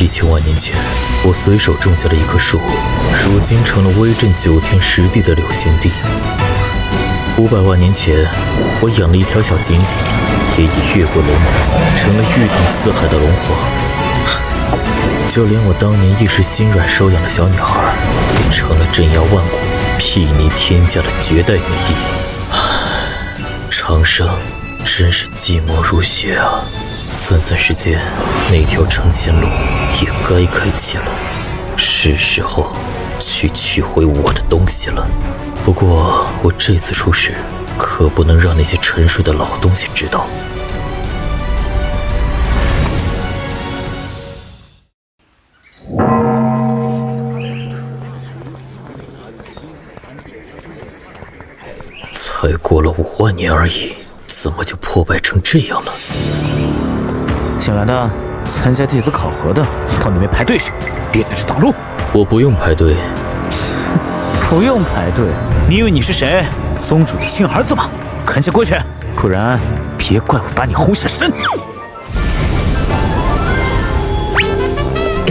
1000万年前，我随手种下了一棵树，如今成了威震9天10地的流行地。500万年前，我养了一条小锦鲤，也已越过龙门，成了欲统四海的龙皇。就连我当年一时心软收养的小女孩，也成了镇压万古、睥睨天下的绝代女帝。长生真是寂寞如雪啊！算算时间，那条成仙路也该开启了，是时候去取回我的东西了。不过我这次出事，可不能让那些沉睡的老东西知道。才过了5万年而已，怎么就破败成这样了？新来的，参加弟子考核的，到那边排队去，别在这挡路。我不用排队。不用排队？你以为你是谁？宗主的亲儿子吗？赶紧过去，不然别怪我把你轰下山。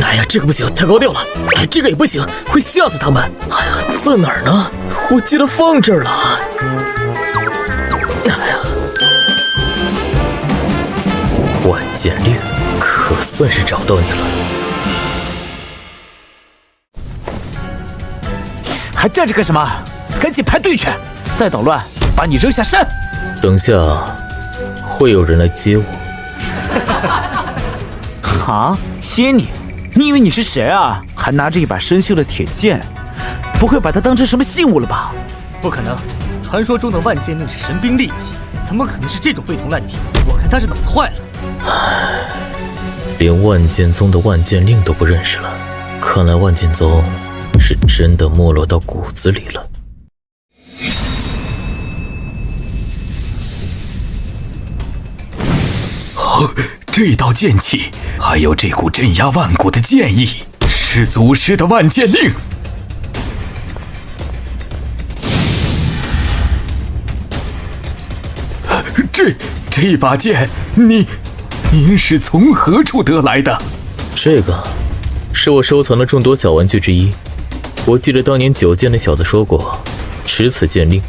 哎呀，这个不行，太高调了。哎，这个也不行，会吓死他们。哎呀，在哪儿呢？我记得放这儿了。哎呀，万剑令，可算是找到你了。还站着干什么？赶紧排队去！再捣乱，把你扔下山！等下会有人来接我。啊？接你？你以为你是谁啊？还拿着一把生锈的铁剑，不会把它当成什么信物了吧？不可能，传说中的万剑令是神兵利器，怎么可能是这种废铜烂铁？我看他是脑子坏了。连万剑宗的万剑令都不认识了，看来万剑宗是真的没落到骨子里了。哦，这道剑气，还有这股镇压万古的剑意，是祖师的万剑令。这把剑，您是从何处得来的？这个是我收藏的众多小玩具之一。我记得当年九剑那小子说过，持此剑令，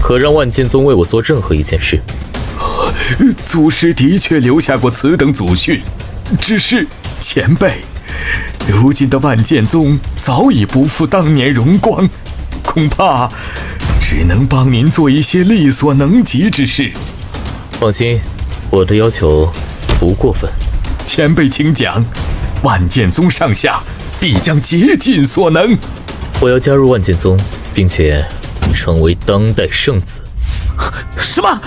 可让万剑宗为我做任何一件事。祖师的确留下过此等祖训，只是前辈，如今的万剑宗早已不复当年荣光，恐怕只能帮您做一些力所能及之事。放心，我的要求不过分。前辈请讲，万剑宗上下必将竭尽所能。我要加入万剑宗，并且成为当代圣子。什么？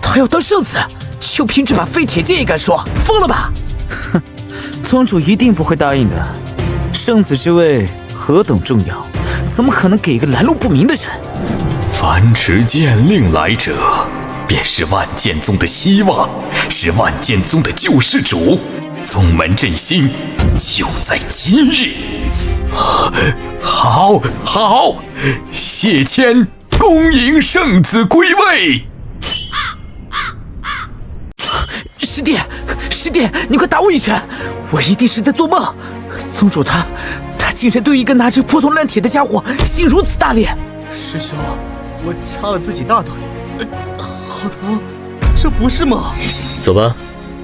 他要当圣子？就凭这把废铁剑也敢说？疯了吧？哼，宗主一定不会答应的。圣子之位何等重要，怎么可能给一个来路不明的人？凡持剑令来者，便是万剑宗的希望，是万剑宗的救世主。宗门振兴就在今日。好，谢谦恭迎圣子归位。师弟，你快打我一拳！我一定是在做梦。宗主他竟然对一个拿着破铜烂铁的家伙心如此大烈。师兄，我掐了自己大腿，好疼，这不是吗？走吧，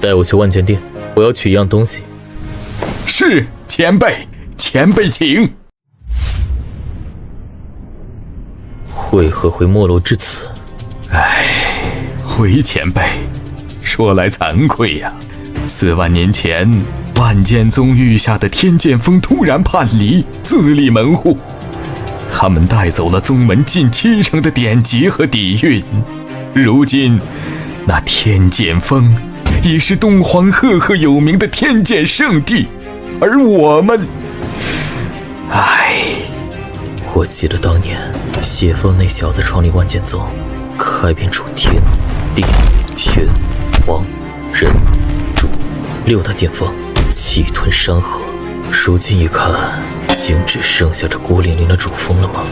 带我去万剑殿，我要取一样东西。是，前辈请。为何会没落至此？回前辈，说来惭愧呀，4万年前，万剑宗御下的天剑锋突然叛离，自立门户，他们带走了宗门近70%的典籍和底蕴。如今，那天剑锋已是东荒赫赫有名的天剑圣地，而我们，我记得当年谢峰那小子创立万剑宗，开遍出天、地、玄、黄、人、主6大剑锋，气吞山河。如今一看，竟只剩下这孤零零的主峰了吗？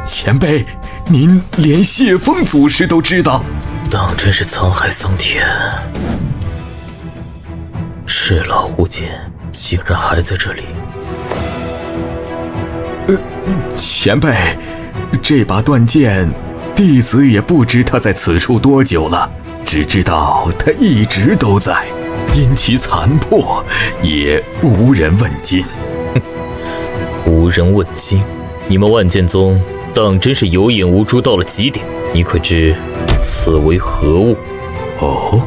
前辈，您连谢峰祖师都知道？当真是沧海桑田。这老狐奸竟然还在这里。前辈，这把断剑，弟子也不知他在此处多久了，只知道他一直都在，因其残破，也无人问津。无人问津，你们万剑宗当真是有眼无珠到了极点。你可知此为何物？哦。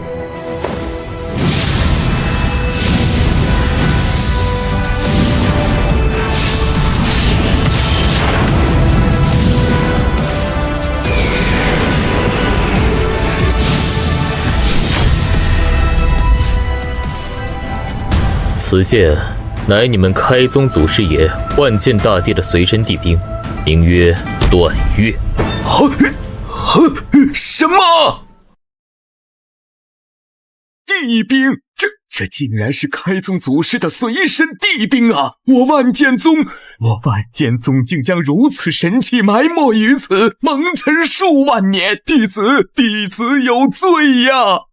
此剑乃你们开宗祖师爷万剑大帝的随身帝兵，名曰段月。什么？帝兵？这竟然是开宗祖师的随身帝兵啊！我万剑宗竟将如此神器埋没于此，蒙尘数万年，弟子有罪呀！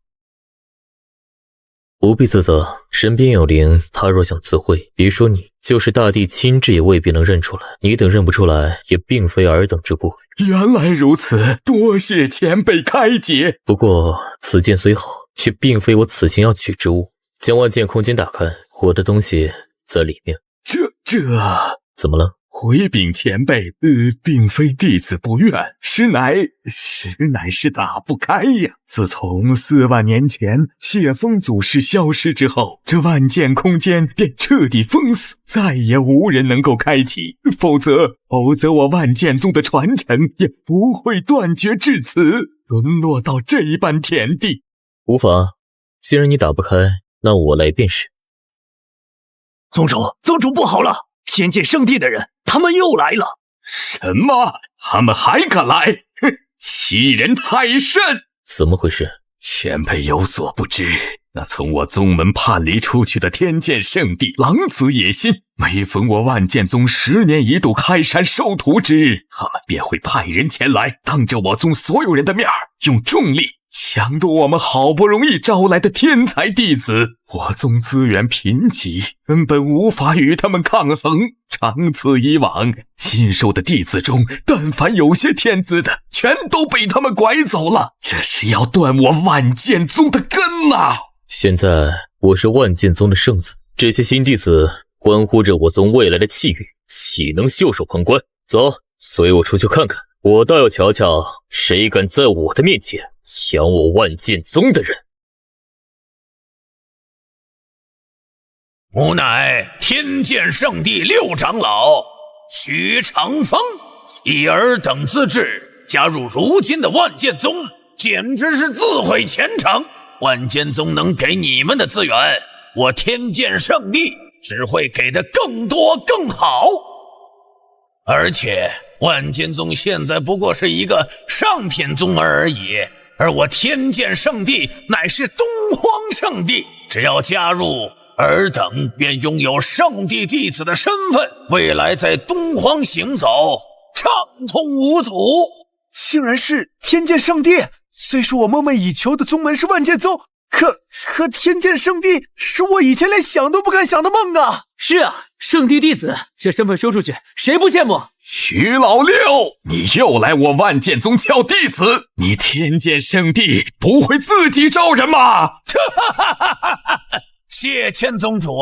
不必自责，身边有灵，他若想自毁，别说你，就是大帝亲至也未必能认出来。你等认不出来，也并非尔等之过。原来如此，多谢前辈开解。不过此剑虽好，却并非我此行要取之物。将万剑空间打开，我的东西在里面。这怎么了？回禀前辈，并非弟子不愿，实乃是打不开呀。自从4万年前谢风祖师消失之后，这万剑空间便彻底封死，再也无人能够开启，否则我万剑宗的传承也不会断绝至此，沦落到这般田地。无法，既然你打不开，那我来便是。宗主不好了，天剑圣地的人他们又来了。什么？他们还敢来？欺人太甚！怎么回事？前辈有所不知，那从我宗门叛离出去的天剑圣地狼子野心，每逢我万剑宗10年一度开山收徒之日，他们便会派人前来，当着我宗所有人的面，用重力抢夺我们好不容易招来的天才弟子。我宗资源贫瘠，根本无法与他们抗衡。长此以往，新收的弟子中，但凡有些天资的，全都被他们拐走了。这是要断我万剑宗的根啊！现在我是万剑宗的圣子，这些新弟子关乎着我宗未来的气运，岂能袖手旁观？走，随我出去看看，我倒要瞧瞧谁敢在我的面前抢我万剑宗的人。吾乃天剑圣地6长老许长风，以尔等资质加入如今的万剑宗，简直是自毁前程。万剑宗能给你们的资源，我天剑圣地只会给的更多更好。而且万剑宗现在不过是一个上品宗而已，而我天剑圣地乃是东荒圣地，只要加入尔等便拥有圣地弟子的身份，未来在东荒行走畅通无阻。竟然是天剑圣地，虽说我梦寐以求的宗门是万剑宗，可天剑圣地是我以前连想都不敢想的梦啊！是啊，圣地弟子这身份说出去，谁不羡慕？徐老六，你又来我万剑宗撬弟子，你天剑圣地不会自己招人吗？谢谦宗主，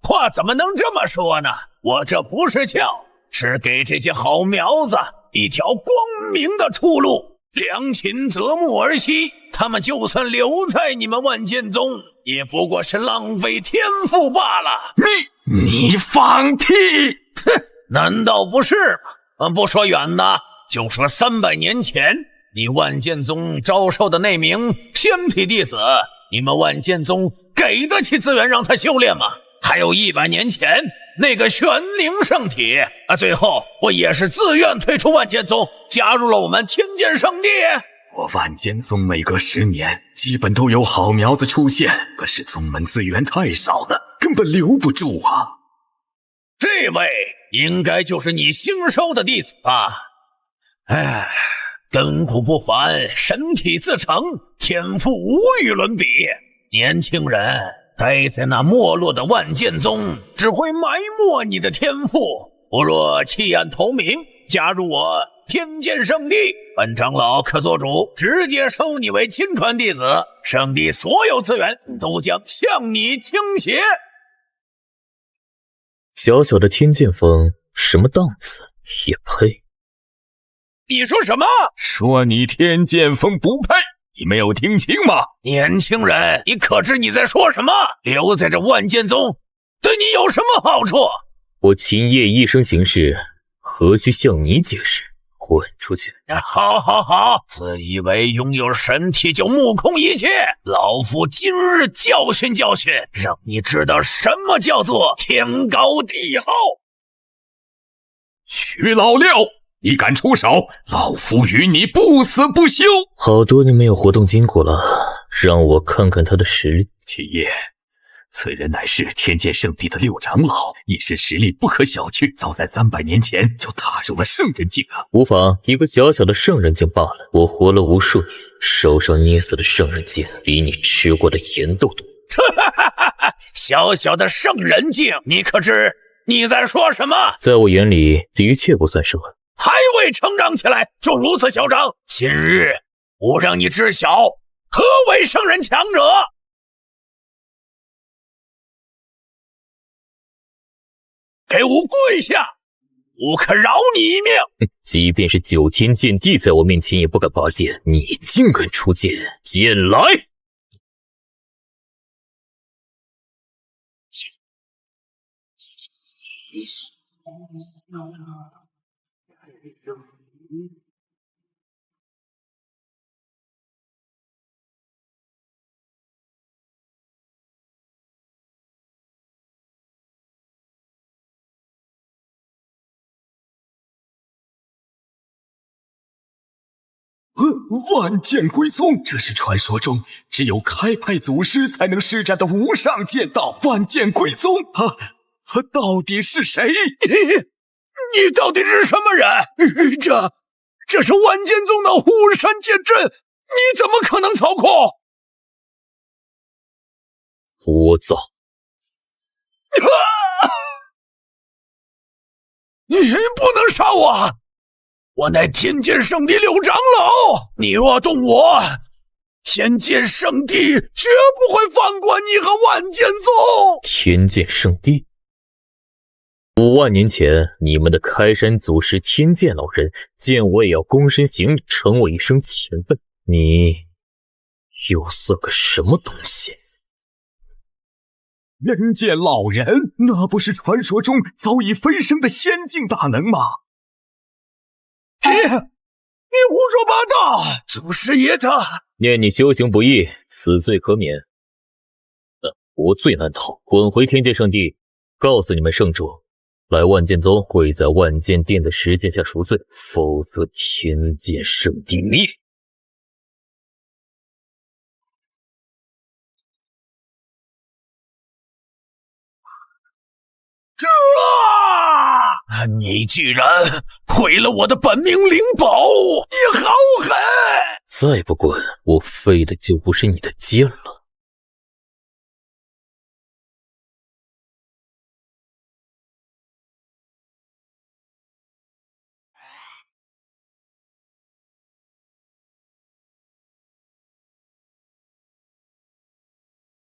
话怎么能这么说呢？我这不是撬，是给这些好苗子一条光明的出路。良禽择木而栖，他们就算留在你们万剑宗，也不过是浪费天赋罢了。你放屁！哼，难道不是吗？不说远的，就说300年前你万剑宗招收的那名仙体弟子，你们万剑宗给得起资源让他修炼吗？还有100年前那个玄灵圣体最后我也是自愿退出万剑宗，加入了我们天剑圣地。我万剑宗每隔10年基本都有好苗子出现，可是宗门资源太少了，根本留不住啊。这位应该就是你新收的弟子吧？根骨不凡，神体自成，天赋无与伦比。年轻人，待在那没落的万剑宗，只会埋没你的天赋。不若弃暗投明，加入我天剑圣地，本长老可做主，直接收你为亲传弟子，圣地所有资源都将向你倾斜。小小的天剑峰，什么档次也配？你说什么？说你天剑峰不配，你没有听清吗？年轻人，你可知你在说什么？留在这万剑宗，对你有什么好处？我秦叶一生行事，何须向你解释？滚出去！好好好，自以为拥有神体就目空一切，老夫今日教训教训，让你知道什么叫做天高地厚。徐老六，你敢出手，老夫与你不死不休！好多年没有活动筋骨了，让我看看他的实力。秦叶，此人乃是天剑圣地的六长老，一身实力不可小觑，早在300年前就踏入了圣人境啊！无妨，一个小小的圣人境罢了。我活了无数年，手上捏死的圣人境比你吃过的盐都多。小小的圣人境，你可知你在说什么？在我眼里，的确不算什么。还未成长起来就如此嚣张，今日我让你知晓何为圣人强者。给我跪下，我可饶你一命。即便是9天剑帝在我面前也不敢拔剑，你竟敢出剑！剑来！万剑归宗，这是传说中只有开派祖师才能施展的无上剑道。万剑归宗，到底是谁？你到底是什么人？这是万剑宗的虎山剑阵，你怎么可能操控？聒噪！你不能杀我！我乃天剑圣地六长老，你若动我，天剑圣地绝不会放过你和万剑宗。天剑圣地？5万年前，你们的开山祖师天剑老人见我也要躬身行礼，承我一声前辈。你又算个什么东西？人剑老人，那不是传说中早已飞升的仙境大能吗？你胡说八道！祖师爷他念你修行不义，此罪可免，但无罪难逃。滚回天剑圣地，告诉你们圣主，来万剑宗会在万剑殿的石剑下赎罪，否则天剑圣地灭！你居然毁了我的本命灵宝，你好狠！再不滚，我废的就不是你的剑了。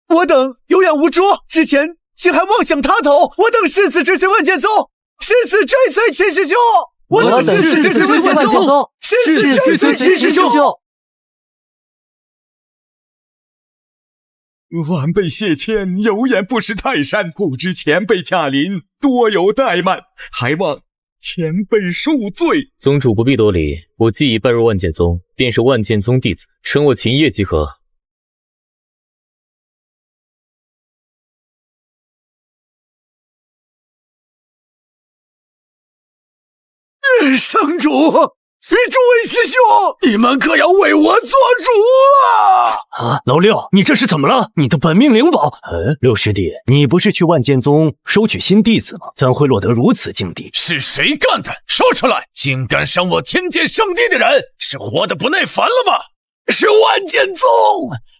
我等有眼无珠，之前竟还妄想他头，我等誓死追随万剑宗，誓死追随秦师兄。我等誓死追随万剑宗，誓死追随秦师兄。晚辈谢谦有眼不识泰山，不知前辈驾临，多有怠慢，还望前辈恕罪。宗主不必多礼，我既已拜入万剑宗，便是万剑宗弟子，称我秦叶即可。圣主，诸位师兄，你们可要为我做主啊！老六，你这是怎么了？你的本命灵宝？六师弟，你不是去万剑宗收取新弟子吗？怎会落得如此境地？是谁干的？说出来！竟敢伤我天剑圣地的人，是活得不耐烦了吗？是万剑宗！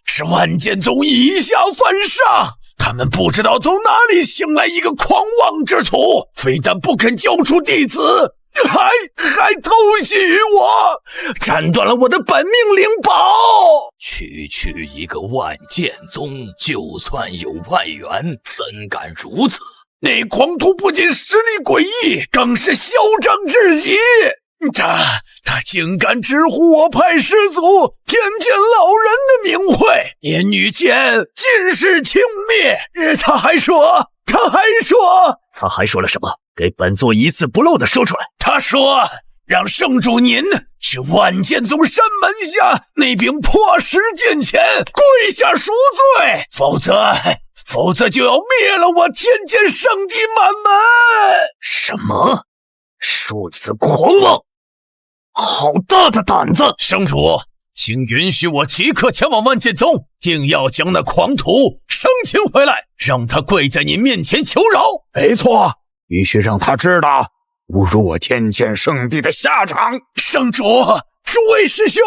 是万剑宗以下犯上！他们不知道从哪里醒来一个狂妄之徒，非但不肯交出弟子，还偷袭于我，斩断了我的本命灵宝。区区一个万剑宗，就算有外援，怎敢如此？那狂徒不仅实力诡异，更是嚣张至极。他竟敢直呼我派师祖天剑老人的名讳，连女剑尽是轻蔑。他还说了什么？给本座一字不漏的说出来。他说让圣主您去万剑宗山门下那柄破石剑前跪下赎罪，否则就要灭了我天剑圣地满门。什么？如此狂妄！好大的胆子！圣主，请允许我即刻前往万剑宗，定要将那狂徒生擒回来，让他跪在您面前求饶。没错，必须让他知道侮辱我天剑圣地的下场。圣主，诸位师兄，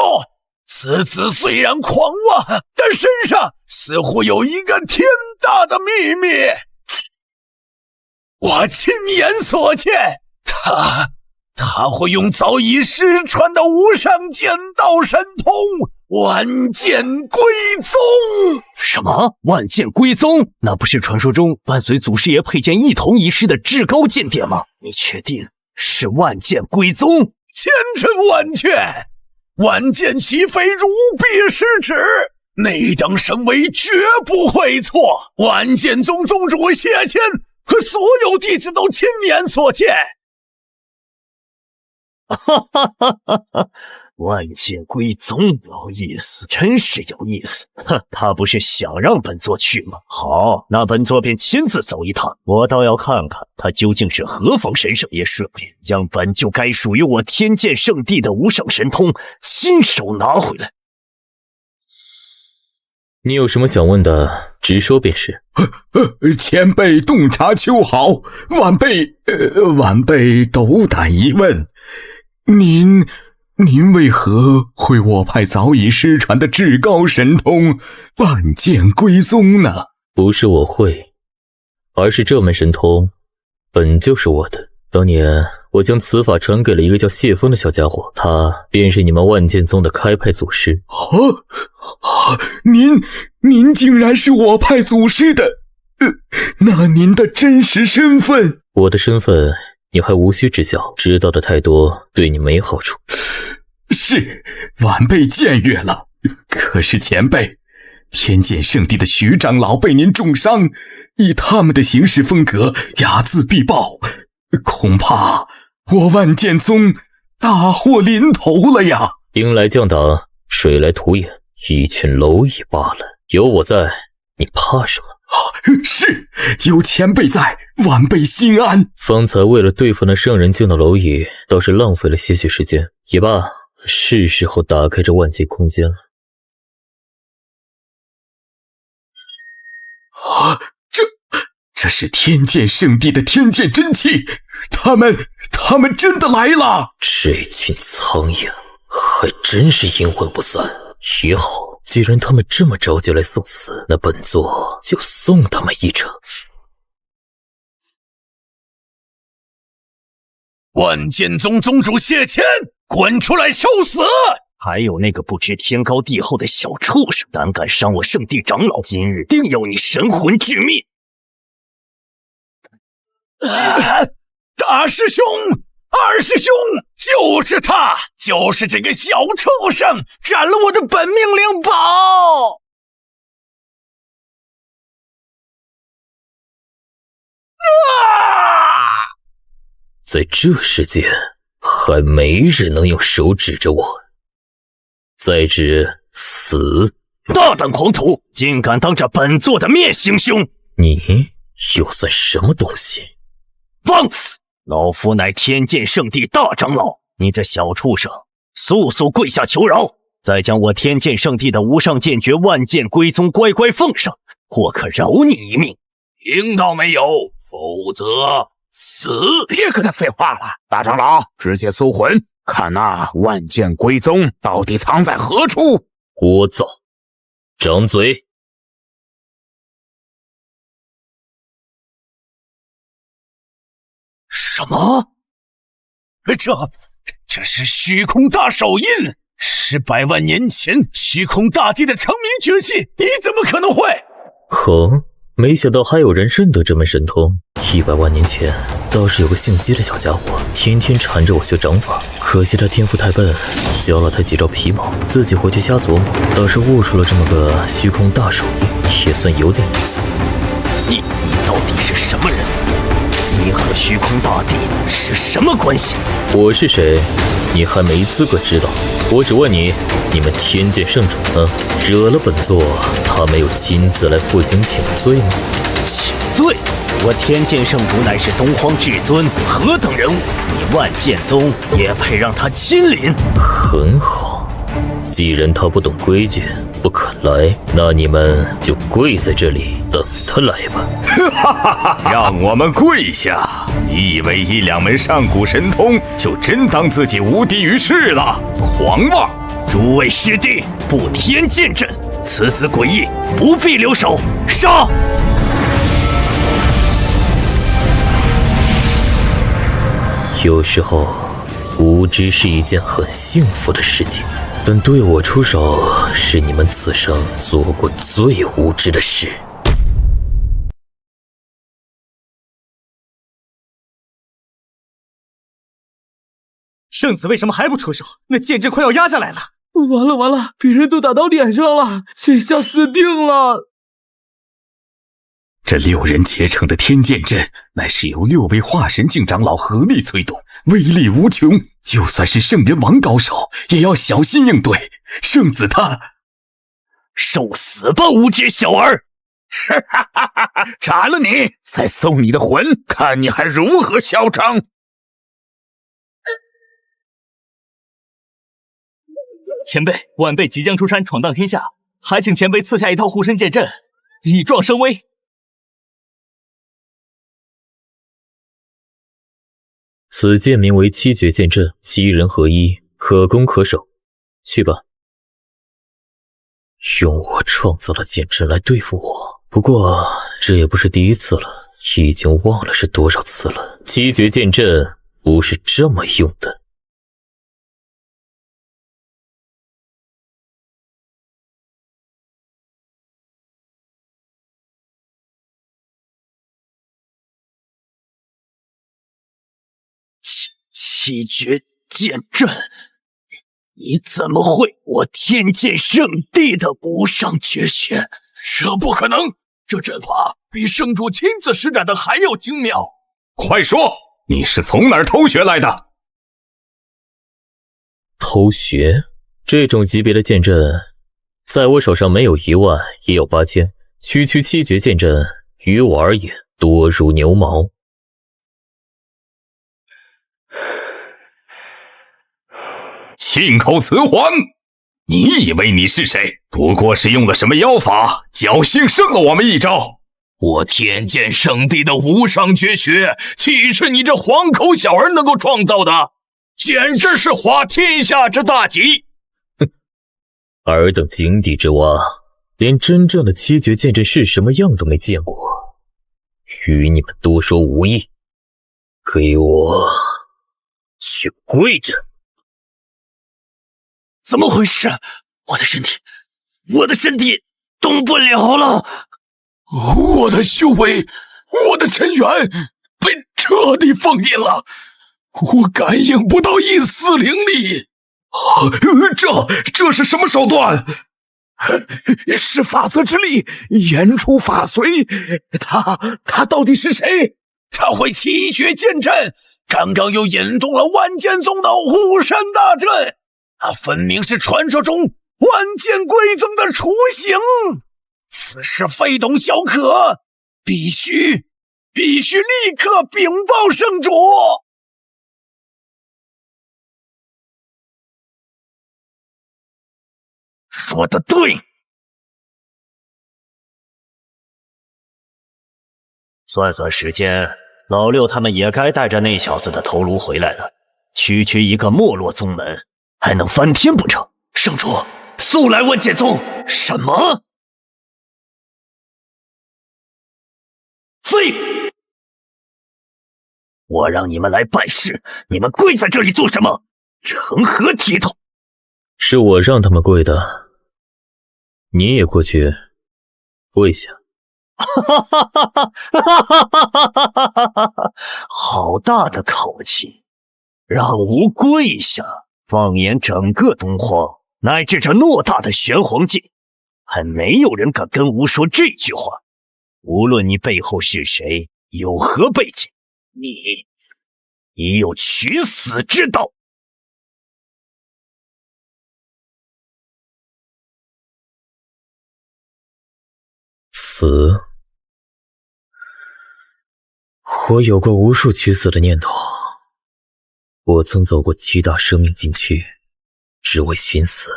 此子虽然狂妄，但身上似乎有一个天大的秘密，我亲眼所见。他会用早已失传的无上剑道神通万剑归宗。什么？万剑归宗？那不是传说中伴随祖师爷佩剑一同遗失的至高剑典吗？你确定是万剑归宗？千真万确，万剑齐飞，如臂使指，那等神威绝不会错。万剑宗宗主谢谦和所有弟子都亲眼所见。万剑归宗有意思，真是有意思。他不是想让本座去吗？好，那本座便亲自走一趟，我倒要看看他究竟是何方神圣，也顺便将本就该属于我天剑圣地的无上神通亲手拿回来。你有什么想问的，直说便是。前辈洞察秋毫，晚辈斗胆一问，您为何会我派早已失传的至高神通万剑归宗呢？不是我会，而是这门神通本就是我的。当年我将此法传给了一个叫谢风的小家伙，他便是你们万剑宗的开派祖师。您竟然是我派祖师的，那您的真实身份？我的身份你还无需知晓，知道的太多对你没好处。是，晚辈僭越了。可是前辈，天剑圣地的徐长老被您重伤，以他们的行事风格，睚眦必报，恐怕我万剑宗大祸临头了呀！兵来将挡，水来土掩，一群蝼蚁罢了。有我在，你怕什么？是，有前辈在，晚辈心安。方才为了对付那圣人境的蝼蚁，倒是浪费了些许时间。也罢，是时候打开这万界空间了。这是天剑圣地的天剑真气，他们真的来了！这群苍蝇还真是阴魂不散。也好，既然他们这么着急来送死，那本座就送他们一程。万剑宗宗主谢谦，滚出来受死！还有那个不知天高地厚的小畜生，胆敢伤我圣地长老，今日定要你神魂俱灭！大师兄，二师兄，就是他，就是这个小畜生，斩了我的本命灵宝！在这世界，还没人能用手指着我。再指死！大胆狂徒，竟敢当着本座的面行凶！你又算什么东西？放肆！老夫乃天剑圣地大长老，你这小畜生，速速跪下求饶，再将我天剑圣地的无上剑诀万剑归宗乖乖奉上，或可饶你一命。听到没有？否则死！别跟他废话了，大长老，直接搜魂，看那万剑归宗到底藏在何处。聒噪，张嘴！什么？这是虚空大手印，是100万年前虚空大帝的成名绝技，你怎么可能会？哼，没想到还有人认得这门神通。100万年前，倒是有个姓姬的小家伙，天天缠着我学掌法，可惜他天赋太笨，教了他几招皮毛，自己回去瞎琢磨，倒是悟出了这么个虚空大手印，也算有点意思。你到底是什么人？你和虚空大帝是什么关系？我是谁，你还没资格知道。我只问你，你们天剑圣主呢？惹了本座，他没有亲自来负荆请罪吗？请罪？我天剑圣主乃是东荒至尊，何等人物？你万剑宗也配让他亲临？很好，既然他不懂规矩，不肯来，那你们就跪在这里等他来吧。让我们跪下！你以为1-2门上古神通就真当自己无敌于世了？狂妄！诸位师弟，布天剑阵，此死诡异，不必留手，杀！有时候，无知是一件很幸福的事情，但对我出手，是你们此生做过最无知的事。圣子为什么还不出手？那剑阵快要压下来了！完了，别人都打到脸上了，这下死定了！这6人结成的天剑阵，乃是由6位化神境长老合力催动，威力无穷。就算是圣人王高手，也要小心应对。圣子他，受死吧，无知小儿！斩了你，再送你的魂，看你还如何嚣张！前辈，晚辈即将出山闯荡天下，还请前辈赐下一套护身剑阵，以壮声威。此剑名为7绝剑阵，7人合一，可攻可守。去吧。用我创造的剑阵来对付我，不过这也不是第一次了，已经忘了是多少次了。7绝剑阵不是这么用的。7绝剑阵，你怎么会我天剑圣地的无上绝学？这不可能！这阵法比圣主亲自施展的还要精妙。快说，你是从哪儿偷学来的？偷学？这种级别的剑阵，在我手上没有1万，也有8000。区7绝剑阵，于我而言多如牛毛。信口雌黄！你以为你是谁？不过是用了什么妖法，侥幸胜了我们一招。我天剑圣地的无上绝学，岂是你这黄口小儿能够创造的？简直是滑天下之大稽！哼，尔等井底之蛙，连真正的7绝剑阵是什么样都没见过，与你们多说无益。给我去跪着！怎么回事？我的身体动不了了！我的修为，我的真元被彻底封印了，我感应不到一丝灵力。这是什么手段？是法则之力，言出法随。他到底是谁？他会7绝剑阵，刚刚又引动了万剑宗的护山大阵。他分明是传说中万剑归宗的雏形，此事非同小可，必须立刻禀报圣主。说得对，算算时间，老六他们也该带着那小子的头颅回来了。区一个没落宗门，还能翻天不成？圣主，速来万剑宗！什么？废！我让你们来办事，你们跪在这里做什么？成何体统？是我让他们跪的，你也过去跪下。好大的口气，让吾跪下！放眼整个东荒，乃至这偌大的玄黄界，还没有人敢跟吾说这句话。无论你背后是谁，有何背景，你已有取死之道。死，我有过无数取死的念头。我曾走过7大生命禁区，只为寻死；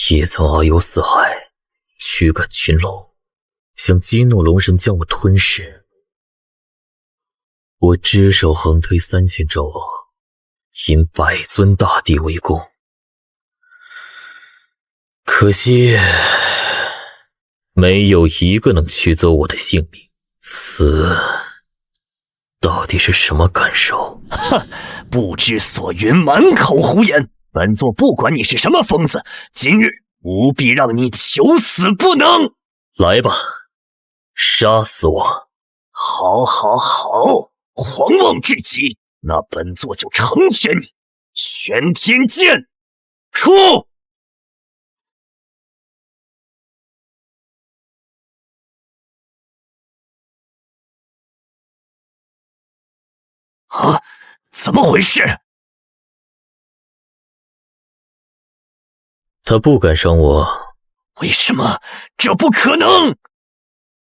也曾遨游四海，驱赶群龙，想激怒龙神将我吞噬。我只手横推3000咒，引100尊大帝为供。可惜没有一个能取走我的性命。死到底是什么感受？哼，不知所云，满口胡言！本座不管你是什么疯子，今日务必让你求死不能！来吧，杀死我！好，好，好！狂妄至极，那本座就成全你！玄天剑，出！啊，怎么回事？他不敢伤我。为什么？这不可能！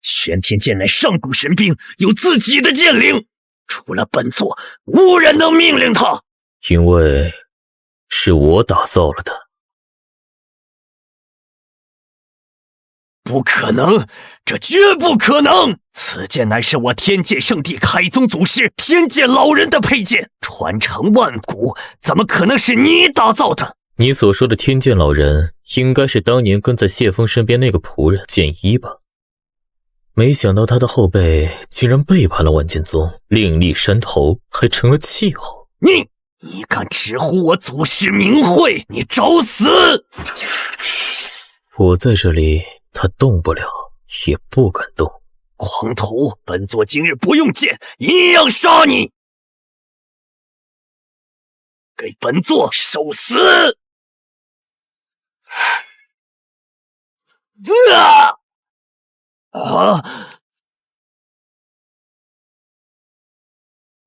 玄天剑乃上古神兵，有自己的剑灵，除了本座，无人能命令他。因为是我打造了的。不可能，这绝不可能！此剑乃是我天剑圣地开宗祖师天剑老人的佩剑，传承万古，怎么可能是你打造的？你所说的天剑老人，应该是当年跟在谢峰身边那个仆人剑一吧？没想到他的后辈竟然背叛了万剑宗，另立山头，还成了气候。你敢直呼我祖师名讳，你找死！我在这里，他动不了，也不敢动。狂徒，本座今日不用剑，一样杀你！给本座受死！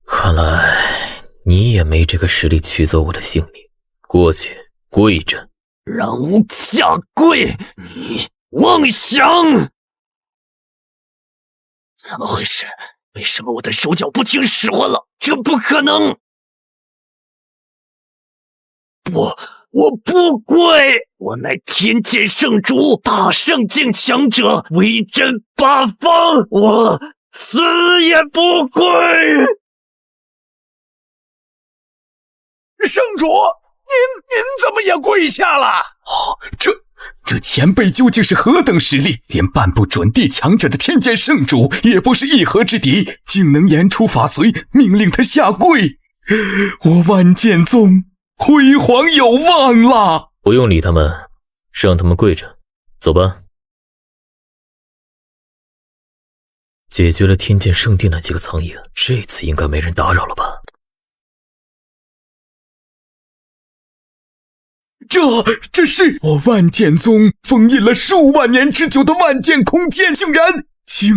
看来你也没这个实力取走我的性命。过去跪着，让吾下跪！你妄想！怎么回事？为什么我的手脚不听使唤了？这不可能！不，我不跪！我乃天剑圣主，大圣境强者，威震八方，我死也不跪！圣主，您怎么也跪下了？这前辈究竟是何等实力？连半步准地强者的天剑圣主也不是一合之敌，竟能言出法随，命令他下跪。我万剑宗辉煌有望啦！不用理他们，让他们跪着。走吧。解决了天剑圣地那几个苍蝇，这次应该没人打扰了吧？这是我万剑宗封印了数万年之久的万剑空间，竟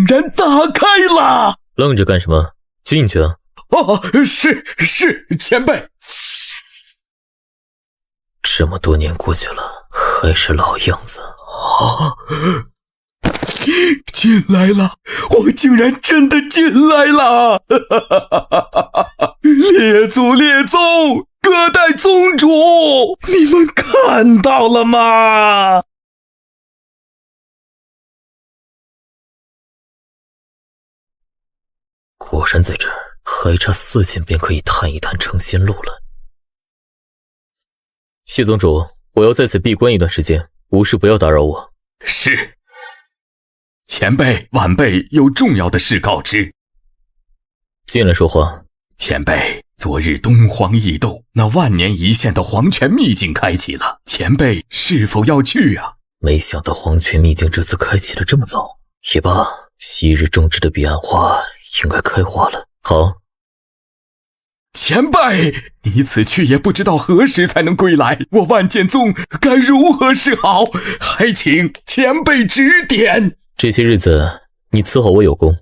然打开了！愣着干什么？进去啊！是前辈。这么多年过去了，还是老样子。进来了，我竟然真的进来了！列宗，各代宗主，你们看到了吗？果然在这儿，还差4剑便可以探一探成仙路了。谢宗主，我要在此闭关一段时间，无事不要打扰我。是。前辈晚辈有重要的事告知。进来说话。前辈，昨日东荒异斗，那万年一现的黄泉秘境开启了，前辈是否要去啊？没想到黄泉秘境这次开启了这么早。也罢，昔日种植的彼岸花应该开花了。好。前辈，你此去也不知道何时才能归来，我万剑宗该如何是好？还请前辈指点。这些日子你伺候我有功。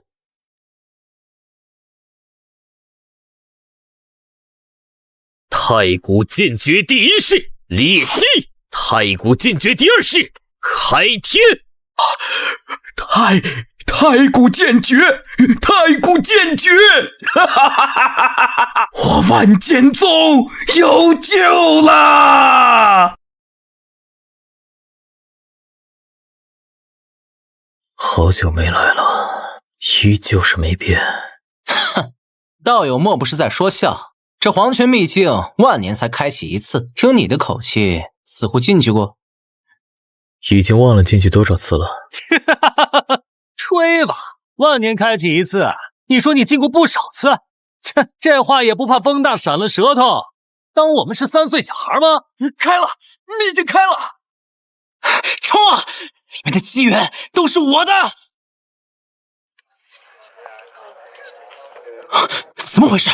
太古剑诀第一式裂地，太古剑诀第二式开天。太古剑诀，太古剑诀！我万剑宗有救啦！好久没来了，依旧是没变。哼，道友莫不是在说笑？这黄泉秘境万年才开启一次，听你的口气，似乎进去过。已经忘了进去多少次了。吹吧，万年开启一次，你说你进过不少次，这话也不怕风大闪了舌头？当我们是3岁小孩吗？开了，秘境开了！冲啊！里面的机缘都是我的！怎么回事？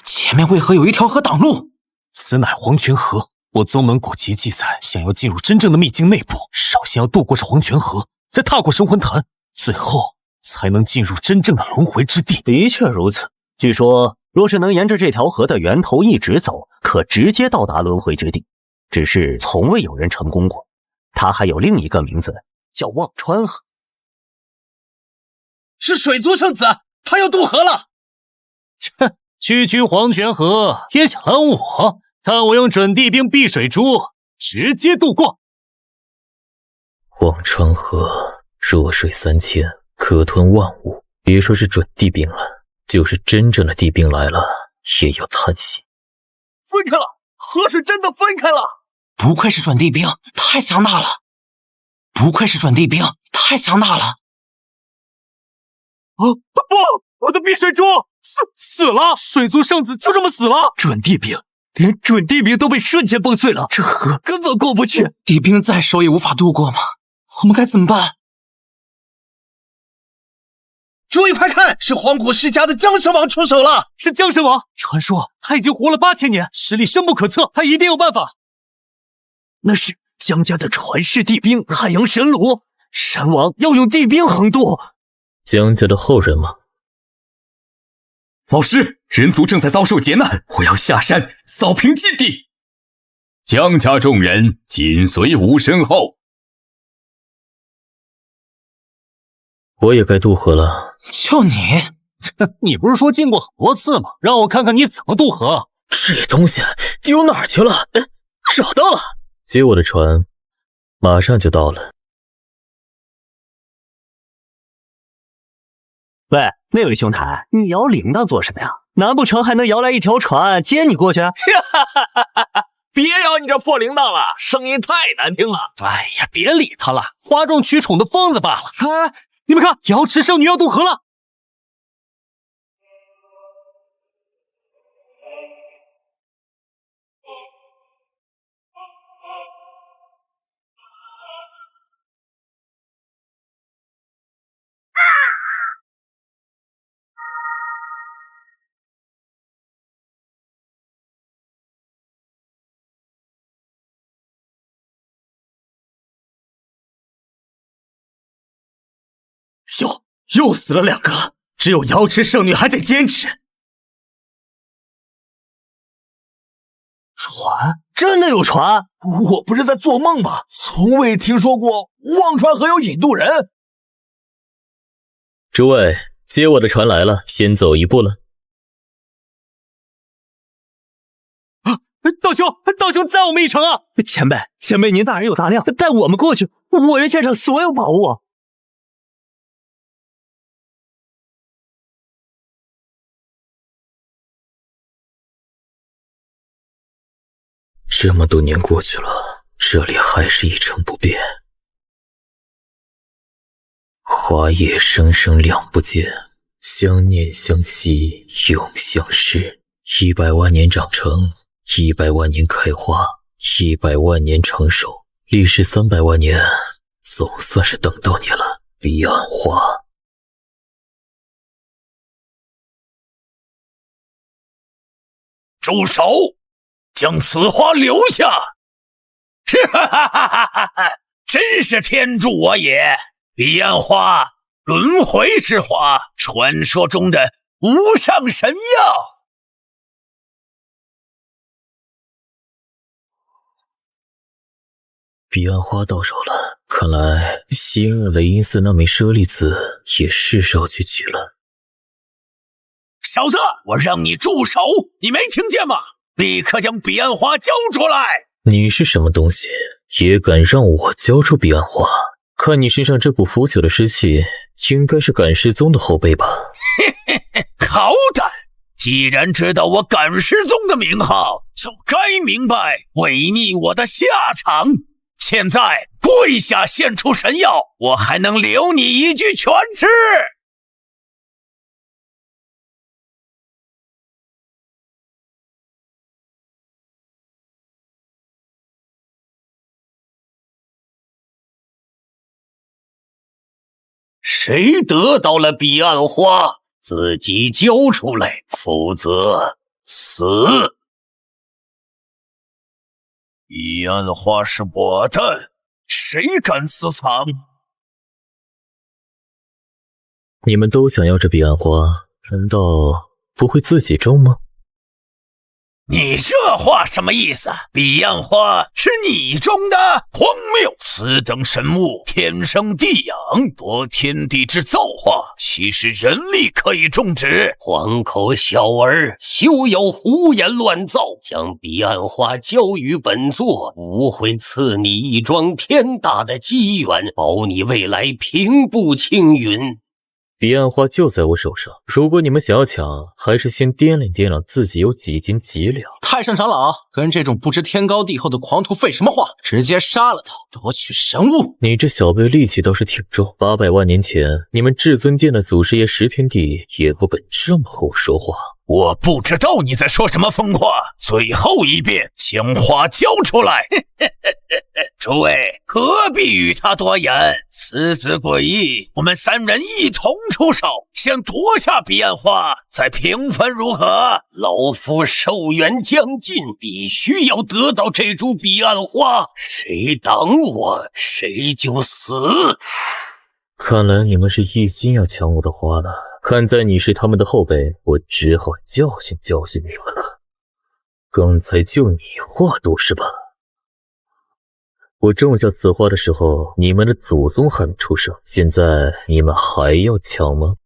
前面为何有一条河挡路？此乃黄泉河，我宗门古籍记载，想要进入真正的秘境内部，首先要渡过这黄泉河，再踏过神魂坛，最后才能进入真正的轮回之地。的确如此，据说若是能沿着这条河的源头一直走，可直接到达轮回之地，只是从未有人成功过。它还有另一个名字，叫忘川河。是水族圣子，他要渡河了。区黄泉河也想拦我，看我用准地兵避水珠直接渡过。忘川河弱水3000，可吞万物，别说是准地兵了，就是真正的地兵来了也要叹息。分开了，河水真的分开了。不愧是准地兵，太强大了！不愧是准地兵，太强大了！不，我的避水珠死了！水族圣子就这么死了！准地兵，连准地兵都被瞬间崩碎了，这河根本过不去。地兵再熟也无法渡过吗？我们该怎么办？诸位快看，是黄古世家的江神王出手了！是江神王，传说他已经活了8000年，实力深不可测，他一定有办法。那是江家的传世地兵汉阳神罗，神王要用地兵横渡。江家的后人吗？老师，人族正在遭受劫难，我要下山扫平禁地。江家众人紧随吾身后。我也该渡河了。就你，你不是说进过很多次吗？让我看看你怎么渡河。这东西丢哪儿去了？找到了，接我的船，马上就到了。喂，那位兄台，你摇铃铛做什么呀？难不成还能摇来一条船接你过去？别摇你这破铃铛了，声音太难听了。哎呀，别理他了，哗众取宠的疯子罢了。啊，你们看，瑶池圣女要渡河了。又死了2个，只有瑶池圣女还在坚持。船？真的有船？我不是在做梦吧？从未听说过忘川河有引渡人。诸位，接我的船来了，先走一步了。道兄载我们一程啊！前辈您大人有大量，带我们过去，我愿献上所有宝物。这么多年过去了，这里还是一成不变。花叶生生两不见，相念相惜，永相识。100万年长成，100万年开花，100万年成熟，历时300万年，总算是等到你了，彼岸花。住手！将此花留下！哈哈哈哈哈哈！真是天助我也！彼岸花，轮回之花，传说中的无上神药。彼岸花到手了，看来昔日雷音寺那枚舍利子也是时候去取了。小子，我让你住手，你没听见吗？立刻将彼岸花交出来！你是什么东西，也敢让我交出彼岸花？看你身上这股腐朽的尸气，应该是赶尸宗的后辈吧？好胆！既然知道我赶尸宗的名号，就该明白违逆我的下场。现在跪下献出神药，我还能留你一具全尸！谁得到了彼岸花，自己交出来，否则死。彼岸花是我的，谁敢私藏？你们都想要这彼岸花，难道不会自己种吗？你这话什么意思？彼岸花是你种的？荒谬！此等神物天生地养，夺天地之造化，岂是人力可以种植？黄口小儿，休要胡言乱造！将彼岸花交予本座，吾会赐你一桩天大的机缘，保你未来平步青云。彼岸花就在我手上，如果你们想要抢，还是先掂量掂量自己有几斤几两。太上长老，跟这种不知天高地厚的狂徒废什么话？直接杀了他，夺取神物！你这小辈力气倒是挺重，800万年前，你们至尊殿的祖师爷石天帝也不敢这么和我说话。我不知道你在说什么疯话，最后一遍，将花交出来！诸位何必与他多言？此子诡异，我们3人一同出手，先夺下彼岸花，再平分如何？老夫寿元将近，必须要得到这株彼岸花，谁挡我，谁就死。看来你们是一心要抢我的花了。看在你是他们的后辈，我只好教训教训你们了。刚才就你话多是吧？我种下此花的时候，你们的祖宗还没出生，现在你们还要抢吗？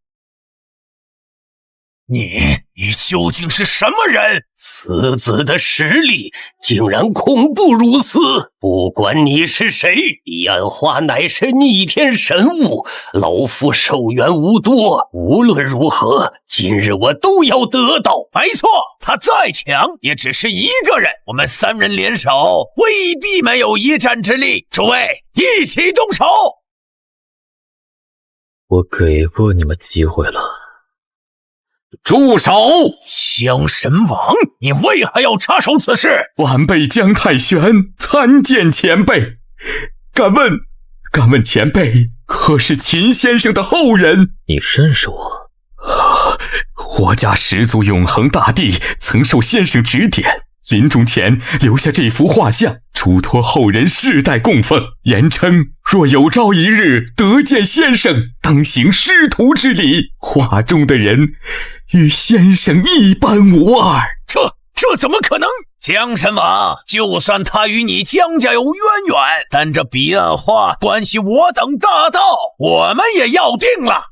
你究竟是什么人？此子的实力竟然恐怖如斯！不管你是谁，彼岸花乃是逆天神物，老夫寿元无多，无论如何，今日我都要得到。没错，他再强也只是一个人，我们3人联手，未必没有一战之力。诸位，一起动手！我给过你们机会了。住手！江神王，你为何要插手此事？晚辈江太玄参见前辈。敢问前辈，可是秦先生的后人？你认识我？我家始祖永恒大帝曾受先生指点，临终前留下这幅画像，嘱托后人世代供奉，言称若有朝一日得见先生，当行师徒之礼。画中的人与先生一般无二。这怎么可能？江神王，就算他与你江家有渊源，但这彼岸花关系我等大道，我们也要定了。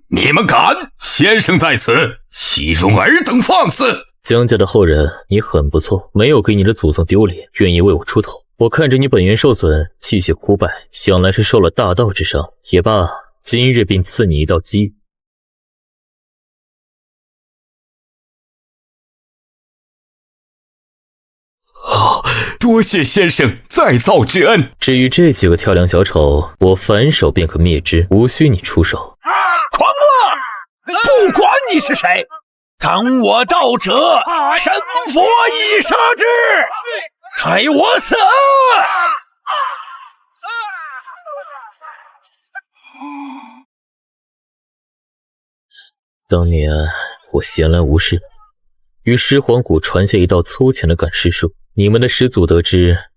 你们敢？先生在此，岂容尔等放肆！江家的后人，你很不错，没有给你的祖宗丢脸，愿意为我出头。我看着你本源受损，气血枯败，想来是受了大道之伤。也罢，今日便赐你一道机遇。多谢先生再造之恩。至于这几个跳梁小丑，我反手便可灭之，无需你出手。狂魔！不管你是谁，当我道者，神佛已杀之，开我死！当年我闲来无事，于狮皇谷传下一道粗浅的赶尸术，你们的始祖得知，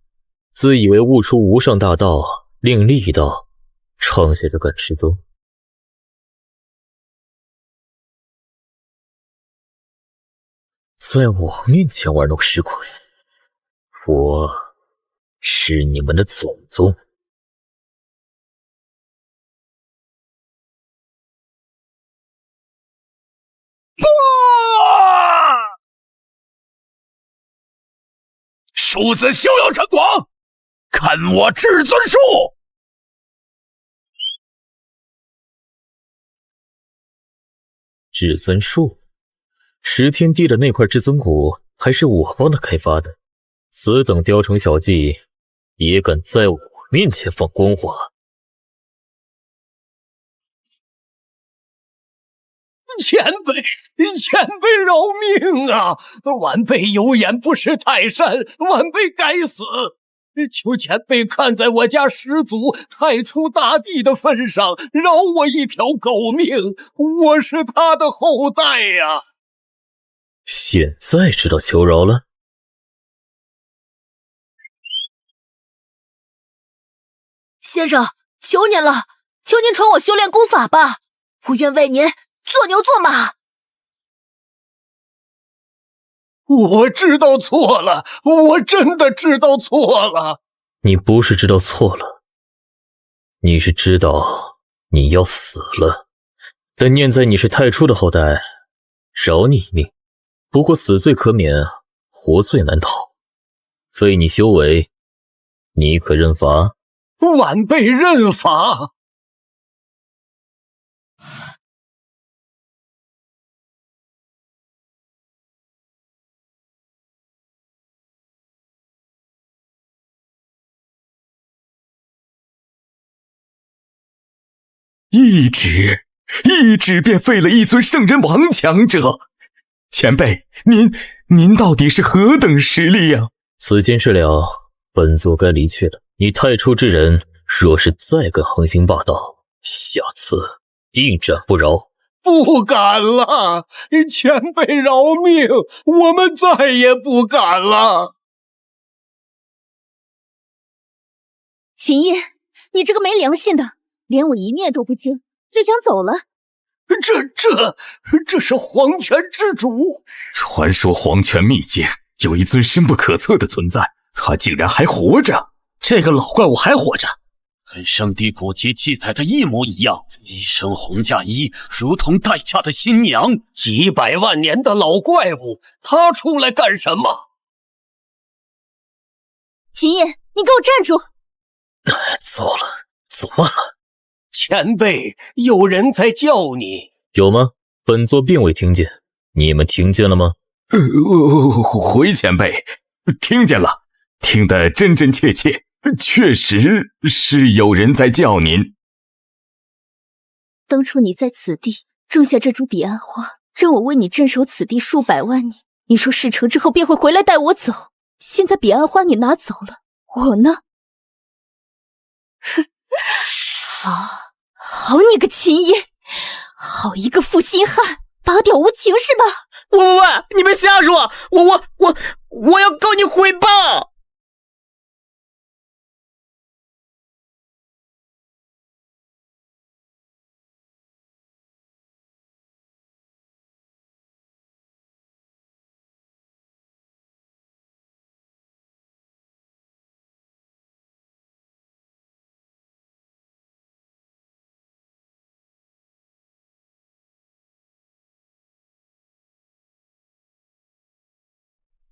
自以为悟出无上大道，另立一道，创下这赶尸宗。在我面前玩弄尸鬼，我是你们的总宗。庶子休要猖狂，看我至尊术！至尊术，石天地的那块至尊骨还是我帮他开发的，此等雕虫小技也敢在我面前放光华？前辈饶命啊！晚辈有眼不识泰山，晚辈该死。求前辈看在我家始祖太初大帝的份上，饶我一条狗命，我是他的后代呀！现在知道求饶了？先生，求您了，求您传我修炼功法吧，我愿为您做牛做马。我知道错了，我真的知道错了。你不是知道错了，你是知道你要死了。但念在你是太初的后代，饶你一命。不过死罪可免，活罪难逃。非你修为，你可认罚？晚辈认罚。一指便废了一尊圣人王强者。前辈，您到底是何等实力呀？此间事了，本座该离去了。你太初之人，若是再敢横行霸道，下次定斩不饶。不敢了，前辈饶命，我们再也不敢了。秦叶，你这个没良心的，连我一面都不经就想走了。这是黄泉之主。传说黄泉秘境有一尊深不可测的存在，他竟然还活着。这个老怪物还活着，跟圣地古籍记载的一模一样，一身红嫁衣，如同待嫁的新娘。几百万年的老怪物，他出来干什么？秦叶，你给我站住！糟了，走慢了。前辈，有人在叫你。有吗？本座并未听见，你们听见了吗？回前辈，听见了，听得真真切切，确实是有人在叫您。当初你在此地种下这株彼岸花，让我为你镇守此地数百万年，你说事成之后便会回来带我走，现在彼岸花你拿走了，我呢？哼，好你个秦叶，好一个负心汉，拔屌无情是吧？喂，你别瞎说，我要告你诽谤！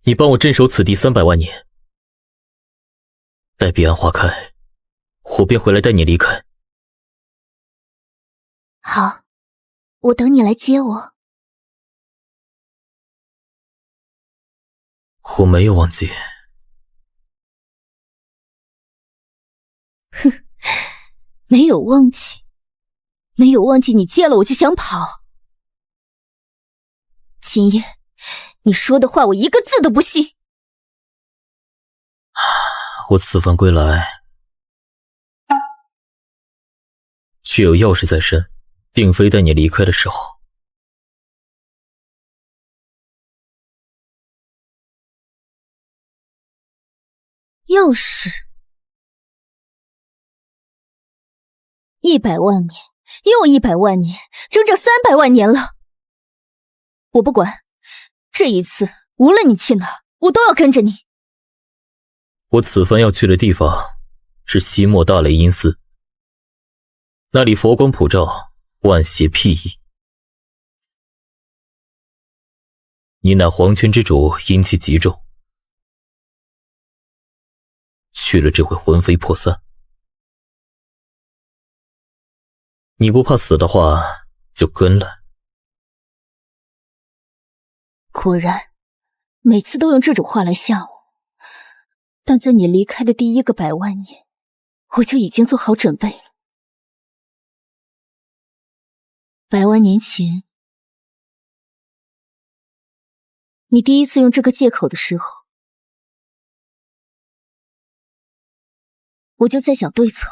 你帮我镇守此地300万年，待彼岸花开，我便回来带你离开。好，我等你来接我。我没有忘记。哼，没有忘记你接了我就想跑。秦叶，你说的话我一个字都不信。我此番归来，却有要事在身，并非待你离开的时候。要事？100万年，又100万年，整整300万年了。我不管，这一次无论你去哪，我都要跟着你。我此番要去的地方是西莫大雷音寺，那里佛光普照，万邪辟逸。你乃黄泉之主，阴气极重，去了只会魂飞魄散。你不怕死的话，就跟来。果然，每次都用这种话来吓我。但在你离开的第1个100万年，我就已经做好准备了。100万年前，你第一次用这个借口的时候，我就在想对策。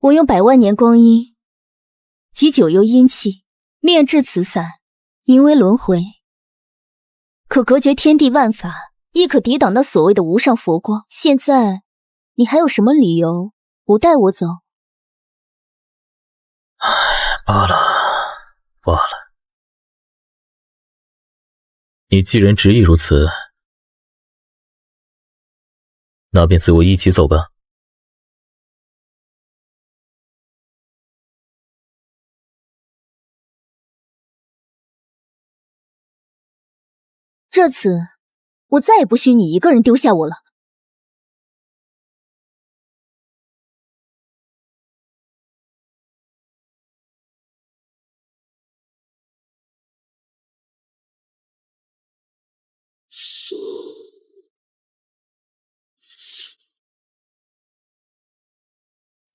我用100万年光阴集9幽阴气炼制此伞，名为轮回，可隔绝天地万法，亦可抵挡那所谓的无上佛光。现在你还有什么理由不带我走？罢了罢了，你既然执意如此，那便随我一起走吧。这次我再也不许你一个人丢下我了。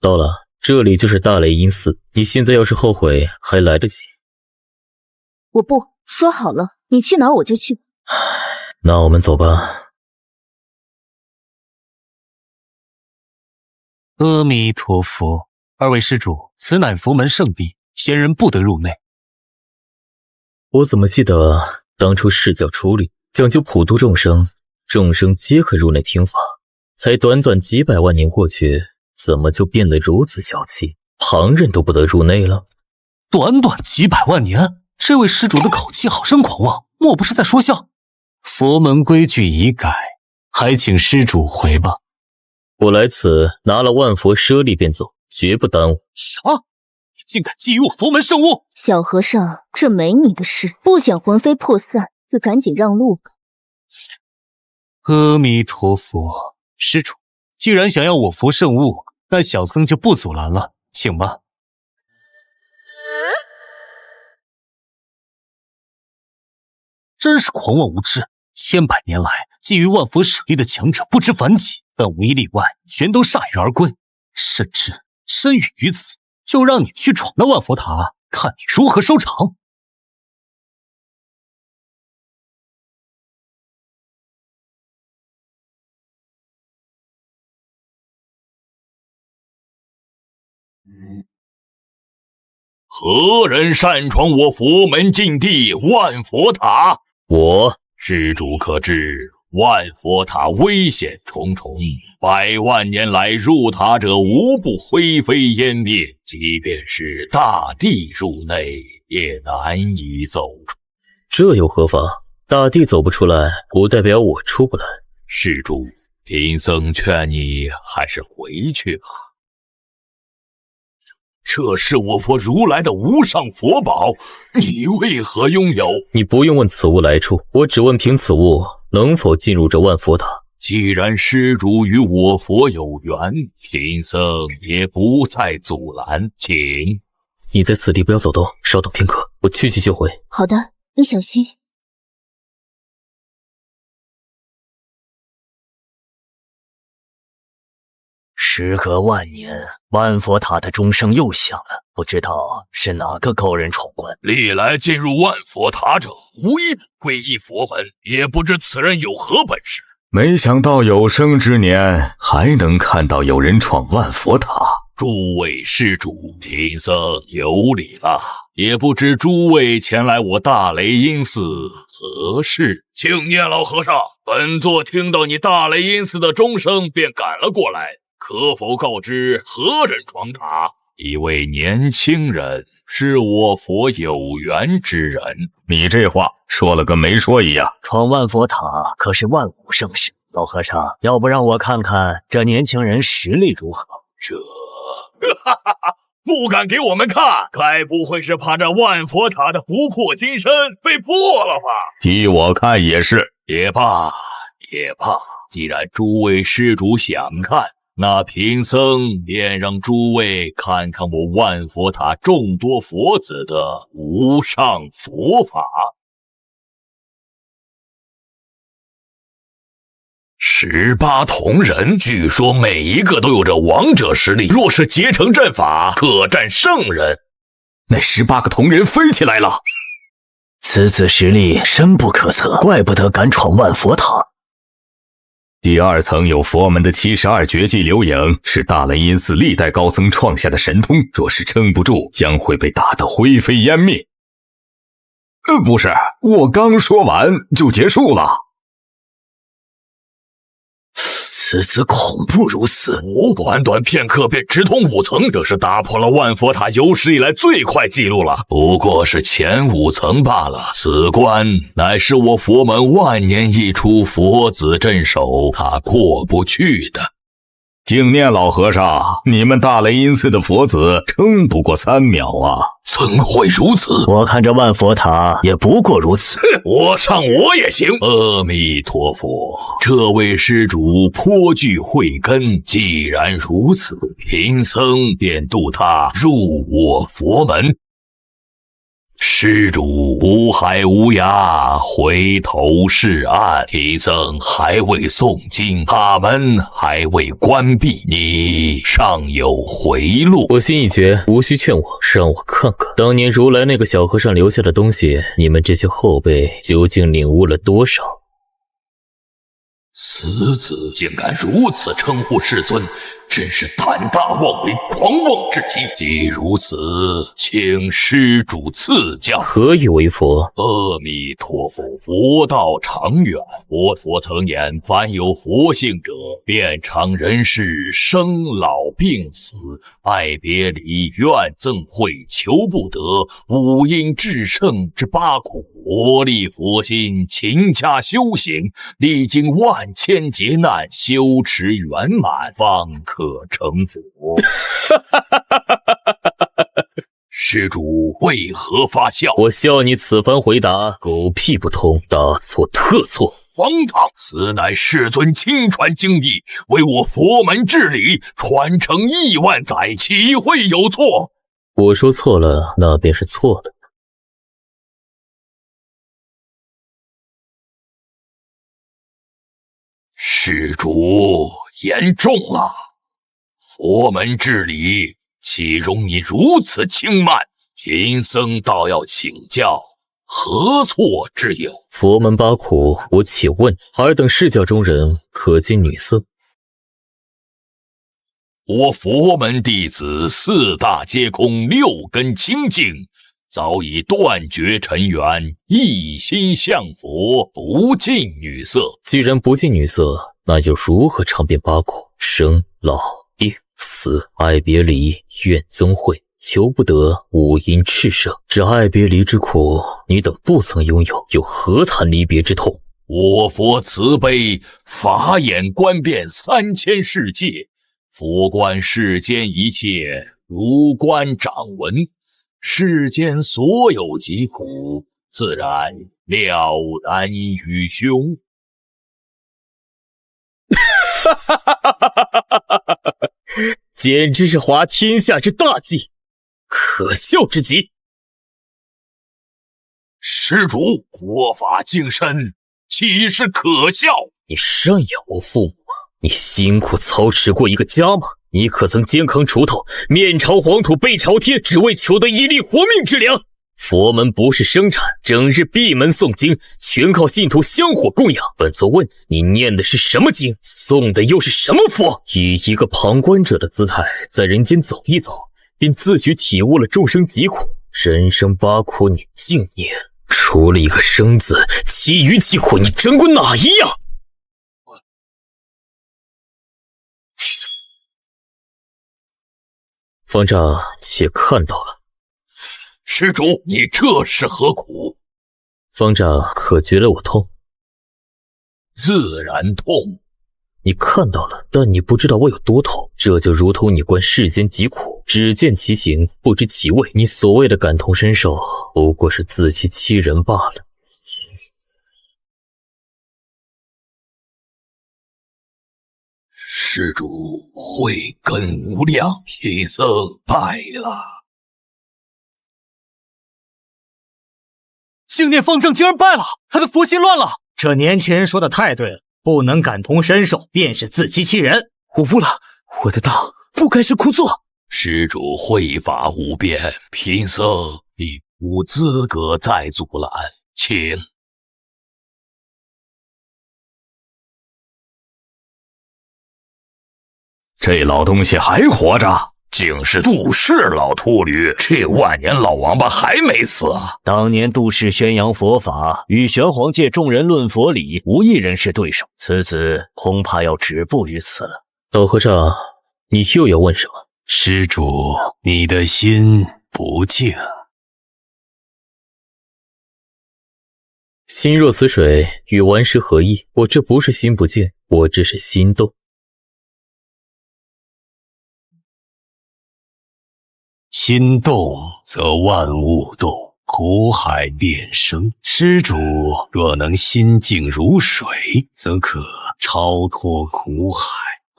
到了，这里就是大雷音寺，你现在要是后悔还来得及。我不，说好了，你去哪儿我就去。那我们走吧。阿弥陀佛，二位施主，此乃佛门圣地，闲人不得入内。我怎么记得当初释教出力，讲究普度众生，众生皆可入内听法，才短短几百万年过去，怎么就变得如此小气，旁人都不得入内了？短短几百万年，这位施主的口气好生狂妄，莫不是在说笑？佛门规矩已改，还请施主回吧。我来此拿了万佛舍利便走，绝不耽误。什么？你竟敢觊觎我佛门圣物！小和尚，这没你的事，不想魂飞魄散，就赶紧让路吧。阿弥陀佛，施主，既然想要我佛圣物，那小僧就不阻拦了，请吧。真是狂妄无知！千百年来，觊觎万佛舍利的强者不知凡几，但无一例外，全都铩羽而归。甚至身与于此，就让你去闯那万佛塔，看你如何收场。何人擅闯我佛门禁地万佛塔？我。施主可知，万佛塔危险重重，100万年来入塔者无不灰飞烟灭，即便是大帝入内，也难以走出。这又何妨？大帝走不出来，不代表我出不来。施主，贫僧劝你还是回去吧。这是我佛如来的无上佛宝，你为何拥有？你不用问此物来处，我只问凭此物能否进入这万佛塔。既然施主与我佛有缘，贫僧也不再阻拦，请。你在此地不要走动，稍等片刻，我去就回。好的，你小心。时隔万年，万佛塔的钟声又响了，不知道是哪个高人闯关。历来进入万佛塔者，无一不皈依佛门，也不知此人有何本事。没想到有生之年还能看到有人闯万佛塔。诸位施主，贫僧有礼了，也不知诸位前来我大雷音寺何事？请念老和尚，本座听到你大雷音寺的钟声，便赶了过来，可否告知何人闯塔？一位年轻人，是我佛有缘之人。你这话说了跟没说一样。闯万佛塔可是万古盛事，老和尚，要不让我看看这年轻人实力如何？这不敢给我们看，该不会是怕这万佛塔的不破金身被破了吧？依我看也是。也罢，既然诸位施主想看，那贫僧便让诸位看看我万佛塔众多佛子的无上佛法。18铜人，据说每一个都有着王者实力，若是结成阵法，可战圣人。那18个铜人飞起来了，此子实力深不可测，怪不得敢闯万佛塔。第2层有佛门的72绝技流影，是大雷音寺历代高僧创下的神通，若是撑不住，将会被打得灰飞烟灭。不是，我刚说完就结束了。此子恐怖如此，短短片刻便直通5层，这是打破了万佛塔有史以来最快纪录了。不过是前5层罢了，此关乃是我佛门万年一出佛子镇守，他过不去的。净念老和尚，你们大雷音寺的佛子撑不过3秒啊！怎会如此？我看这万佛塔也不过如此。我上我也行。阿弥陀佛，这位施主颇具慧根，既然如此，贫僧便渡他入我佛门。施主无海无涯，回头是岸。贫僧还未诵经，塔门还未关闭，你尚有回路。我心已决，无需劝我，让我看看当年如来那个小和尚留下的东西，你们这些后辈究竟领悟了多少？此子竟敢如此称呼世尊，真是胆大妄为，狂妄至极。既如此，请施主赐教。何以为佛？阿弥陀佛，佛道长远。佛陀曾言，凡有佛性者，遍尝人世生老病死、爱别离、怨憎会、求不得、五阴炽盛之8苦。佛立佛心，勤加修行，历经万千劫难，修持圆满，方可成佛。施主为何发笑？我笑你此番回答狗屁不通，大错特错。荒唐！此乃世尊亲传经义，为我佛门治理，传承亿万载，岂会有错？我说错了，那便是错了。施主言重了，佛门治理岂容你如此轻慢？贫僧倒要请教，何错之有？佛门8苦，我且问，尔等释教中人可见女色？我佛门弟子4大皆空，6根清净，早已断绝尘缘，一心向佛，不近女色。既然不近女色，那又如何尝遍8苦？生老病死、爱别离、怨憎会、求不得、五阴炽盛。这爱别离之苦，你等不曾拥有，又何谈离别之痛？我佛慈悲，法眼观遍3000世界，佛观世间一切，如观掌闻。世间所有疾苦，自然了然于胸。简直是滑天下之大稽，可笑之极。施主，佛法精深，岂是可笑？你赡养我父母，你辛苦操持过一个家吗？你可曾肩扛锄头，面朝黄土背朝天，只为求得一粒活命之粮？佛门不是生产，整日闭门诵经，全靠信徒香火供养。本座问你念的是什么经，诵的又是什么佛？以一个旁观者的姿态在人间走一走，便自诩体悟了众生疾苦。人生八苦你净念，除了一个生字，其余疾苦你整过哪一样？方丈且看到了。施主，你这是何苦？方丈可觉得我痛？自然痛。你看到了，但你不知道我有多痛。这就如同你观世间疾苦，只见其形，不知其味。你所谓的感同身受，不过是自欺欺人罢了。施主慧根无量，贫僧败了。净念方丈竟然败了，他的佛心乱了。这年轻人说的太对了，不能感同身受，便是自欺欺人。我悟了，我的道不该是枯坐。施主慧法无边，贫僧已无资格再阻拦，请。这老东西还活着？竟是杜氏老秃驴，这万年老王八还没死啊！当年杜氏宣扬佛法，与玄黄界众人论佛理，无一人是对手。此子恐怕要止步于此了。老和尚，你又要问什么？施主，你的心不静。心若死水，与顽石何异？我这不是心不静，我这是心动。心动则万物动，苦海变生。施主若能心静如水，则可超脱苦海。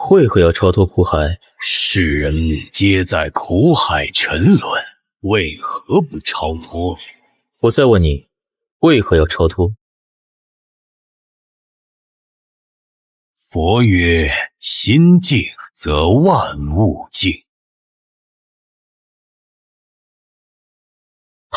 为何要超脱苦海？世人皆在苦海沉沦，为何不超脱？我再问你，为何要超脱？佛曰：心静则万物静。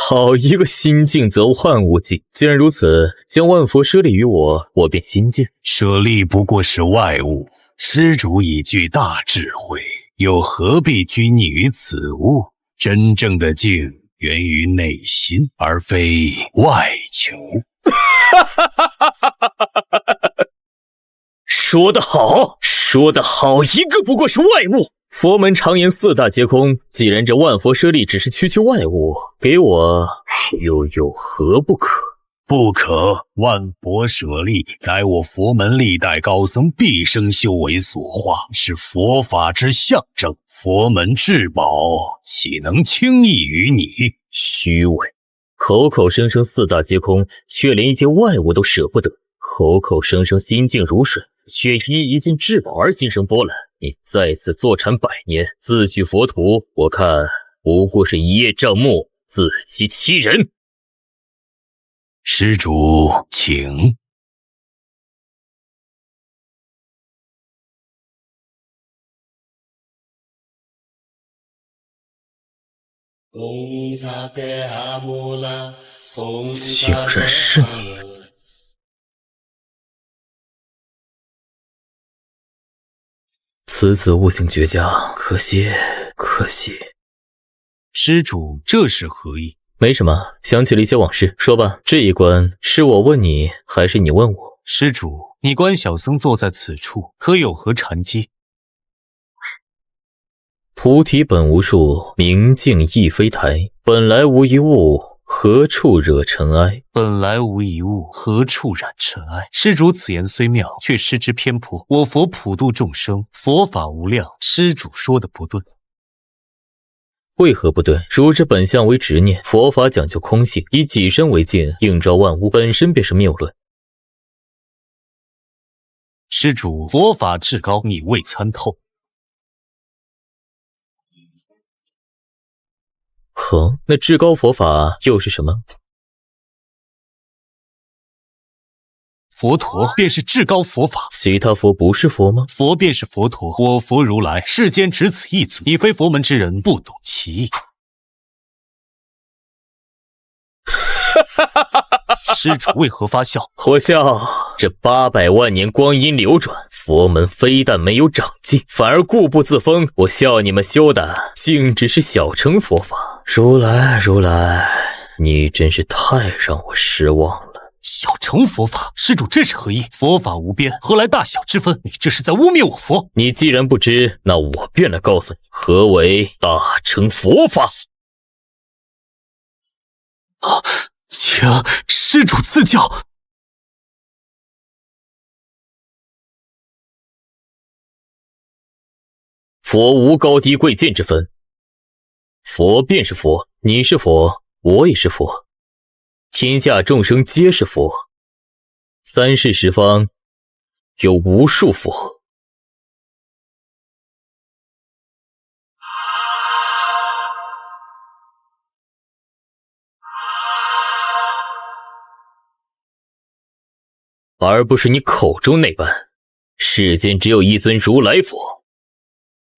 好一个心静则万物静！既然如此，将万佛舍利于我，我便心静。舍利不过是外物，施主已具大智慧，又何必拘泥于此物？真正的静源于内心，而非外求。说得好，说得好，一个不过是外物。佛门常言四大皆空，既然这万佛舍利只是区区外物，给我又有何不可？不可！万佛舍利乃我佛门历代高僧毕生修为所化，是佛法之象征，佛门至宝，岂能轻易于你？虚伪！口口声声四大皆空，却连一件外物都舍不得；口口声声心静如水，却因一件至宝而心生波澜。你再次坐禅100年，自诩佛徒，我看不过是一叶障目，自欺欺人。施主，请。竟然是你！此子悟性绝佳，可惜。施主，这是何意？没什么，想起了一些往事。说吧，这一关是我问你，还是你问我？施主，你观小僧坐在此处，可有何禅机？菩提本无树，明镜亦非台。本来无一物，何处惹尘埃？本来无一物，何处染尘埃？施主此言虽妙，却失之偏颇。我佛普度众生，佛法无量，施主说的不对。为何不对？如之本相为执念，佛法讲究空性，以己身为镜，映照万物，本身便是谬论。施主，佛法至高，你未参透。呵，那至高佛法又是什么？佛陀便是至高佛法，其他佛不是佛吗？佛便是佛陀，我佛如来，世间只此一尊。你非佛门之人，不懂其意。施主为何发笑？火笑，这800万年光阴流转，佛门非但没有长进，反而固步自封。我笑你们修的竟只是小乘佛法。如来，你真是太让我失望了。小乘佛法，施主这是何意？佛法无边，何来大小之分？你这是在污蔑我佛。你既然不知，那我便来告诉你，何为大乘佛法。请施主赐教。佛无高低贵贱之分，佛便是佛，你是佛，我也是佛，天下众生皆是佛，三世十方有无数佛。而不是你口中那般，世间只有一尊如来佛，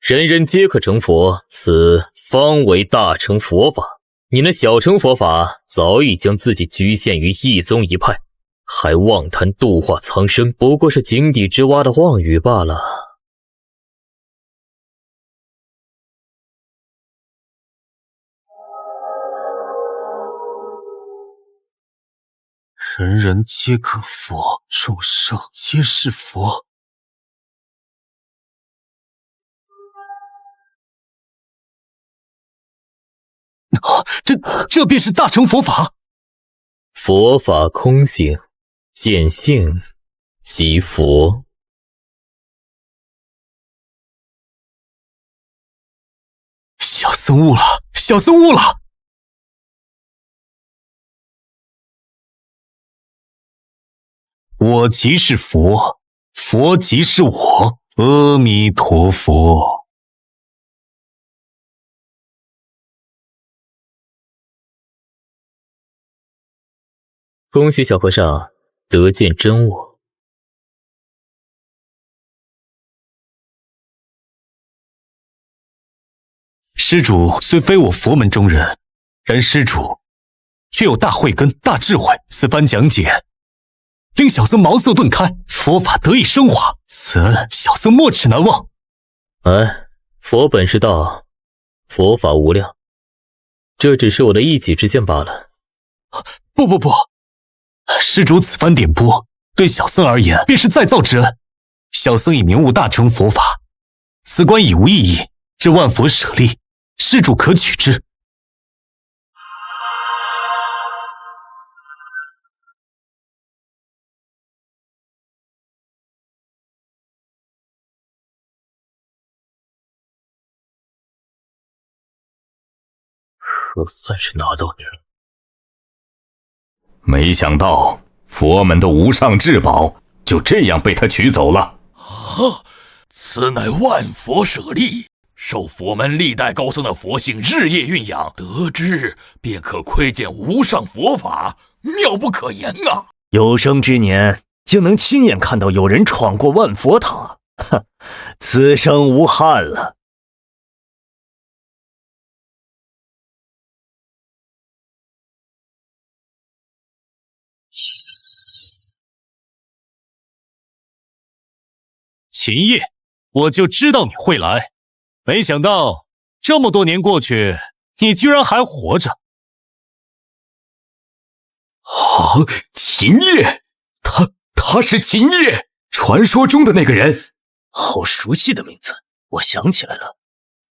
人人皆可成佛，此方为大乘佛法。你那小乘佛法早已将自己局限于一宗一派，还妄谈度化苍生，不过是井底之蛙的妄语罢了。人人皆可佛，众生皆是佛。这便是大乘佛法。佛法空性，见性即佛。小僧悟了，小僧悟了。我即是佛，佛即是我。阿弥陀佛。恭喜小和尚得见真我。施主虽非我佛门中人，然施主却有大慧根、大智慧，此番讲解令小僧茅塞顿开，佛法得以升华，此恩小僧没齿难忘。佛本是道，佛法无量，这只是我的一己之见罢了。不，施主此番点拨，对小僧而言便是再造之恩。小僧已明悟大乘佛法，此观已无异议，这万佛舍利，施主可取之。可算是拿到你了。没想到佛门的无上至宝就这样被他取走了。此乃万佛舍利，受佛门历代高僧的佛性日夜蕴养，得之便可窥见无上佛法，妙不可言啊！有生之年竟能亲眼看到有人闯过万佛塔，此生无憾了。秦叶，我就知道你会来，没想到这么多年过去，你居然还活着。秦叶，他是秦叶，传说中的那个人。好熟悉的名字，我想起来了，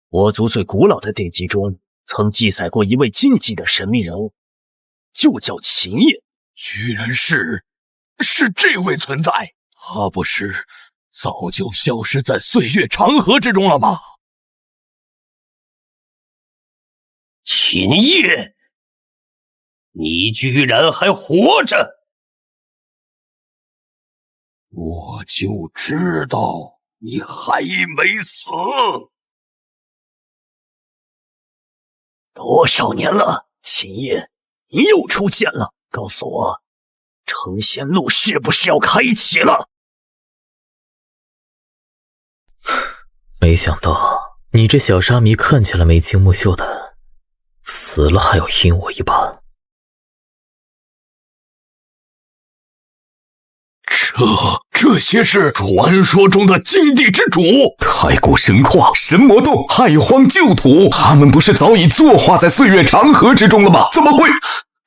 我族最古老的典籍中曾记载过一位禁忌的神秘人物，就叫秦叶。居然是这位存在，他不是早就消失在岁月长河之中了吗？秦叶，你居然还活着！我就知道你还没死。多少年了，秦叶，你又出现了，告诉我，成仙路是不是要开启了？没想到你这小沙弥看起来眉清目秀的，死了还要阴我一把。这些是传说中的禁地之主，太古神矿、神魔洞、太荒旧土，他们不是早已作化在岁月长河之中了吗？怎么会？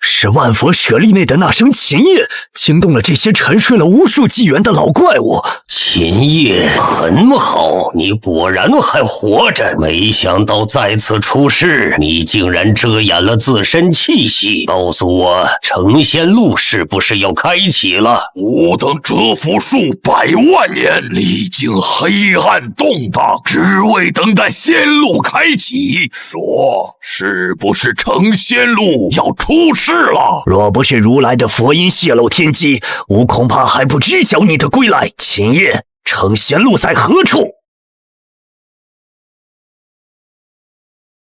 是万佛舍利内的那声琴叶惊动了这些沉睡了无数纪元的老怪物。琴叶很好，你果然还活着。没想到再次出世，你竟然遮掩了自身气息。告诉我，成仙路是不是要开启了？吾等蛰伏数百万年，历经黑暗动荡，只为等待仙路开启。说是不是成仙路要出世了？若不是如来的佛音泄露天机，吾恐怕还不知晓你的归来。秦叶，成仙路在何处？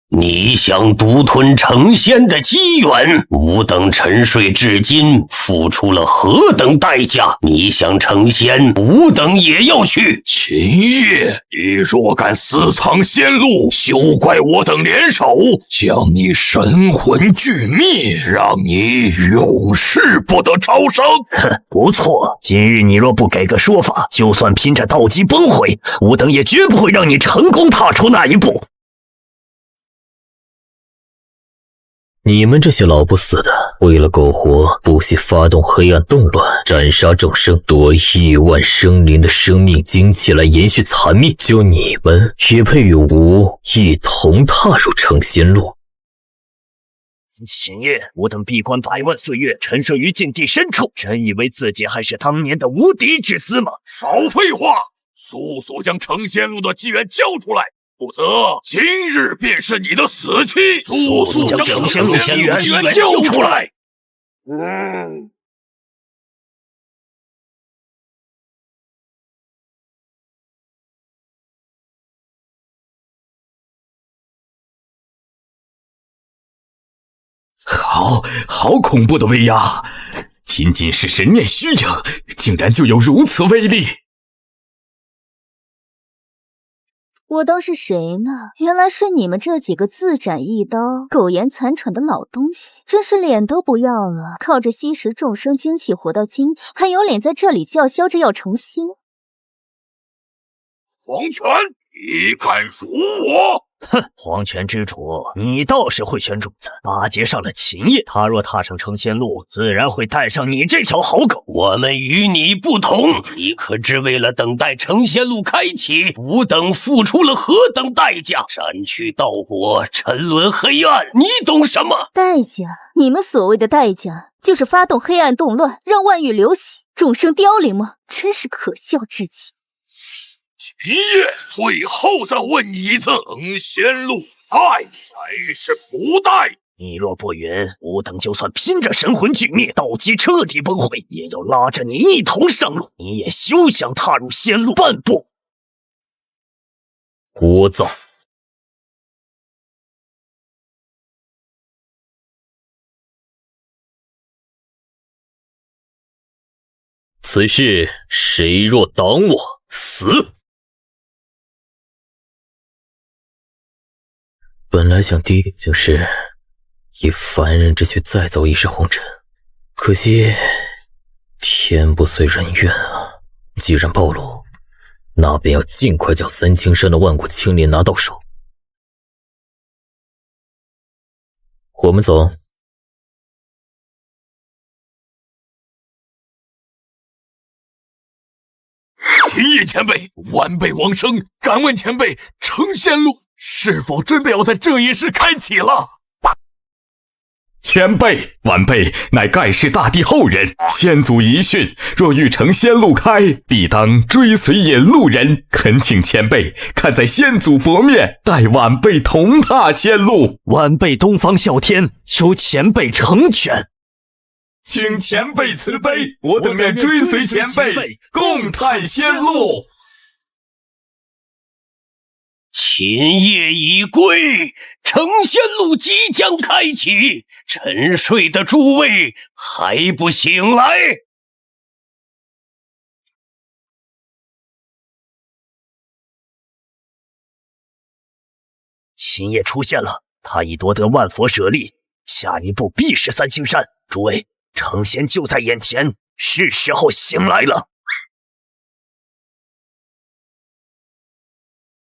你想独吞成仙的机缘，吾等沉睡至今，付出了何等代价？你想成仙，吾等也要去。秦叶，你若敢私藏仙路，休怪我等联手，将你神魂俱灭，让你永世不得超生。哼，不错，今日你若不给个说法，就算拼着道基崩毁，吾等也绝不会让你成功踏出那一步。你们这些老不死的，为了苟活，不惜发动黑暗动乱，斩杀众生，夺亿万生灵的生命精气来延续残命。就你们也配与吾一同踏入成仙路？秦叶，吾等闭关百万岁月，沉睡于禁地深处，真以为自己还是当年的无敌之姿吗？少废话，速速将成仙路的机缘交出来！否则，今日便是你的死期！速速将成仙路机缘交出来！好恐怖的威压！仅仅是神念虚影，竟然就有如此威力！我当是谁呢？原来是你们这几个自斩一刀、苟延残喘的老东西，真是脸都不要了！靠着吸食众生精气活到今天，还有脸在这里叫嚣着要成仙？黄泉，你敢辱我？哼，黄泉之主，你倒是会选主子。巴结上了秦叶，他若踏上成仙路，自然会带上你这条好狗。我们与你不同，你可知为了等待成仙路开启，吾等付出了何等代价？斩去道果，沉沦黑暗，你懂什么？代价？你们所谓的代价，就是发动黑暗动乱，让万域流血，众生凋零吗？真是可笑至极。秦叶，最后再问你一次，成仙路带还是不带？你若不允，吾等就算拼着神魂俱灭，道基彻底崩毁，也要拉着你一同上路。你也休想踏入仙路半步。聒噪！此事谁若挡我，死！本来想第一件事以凡人之躯再走一世红尘，可惜天不遂人愿啊！既然暴露，那便要尽快将三清山的万古青莲拿到手。我们走。秦叶前辈，晚辈王生，敢问前辈，成仙路是否真的要在这一世开启了？前辈，晚辈乃盖世大帝后人，先祖遗训，若欲成仙路开，必当追随引路人。恳请前辈看在先祖佛面，带晚辈同踏仙路。晚辈东方啸天，求前辈成全。请前辈慈悲，我等愿追随前辈，共探仙路。秦叶已归，成仙路即将开启，沉睡的诸位还不醒来？秦业出现了，他已夺得万佛舍利，下一步必是三清山。诸位，成仙就在眼前，是时候醒来了。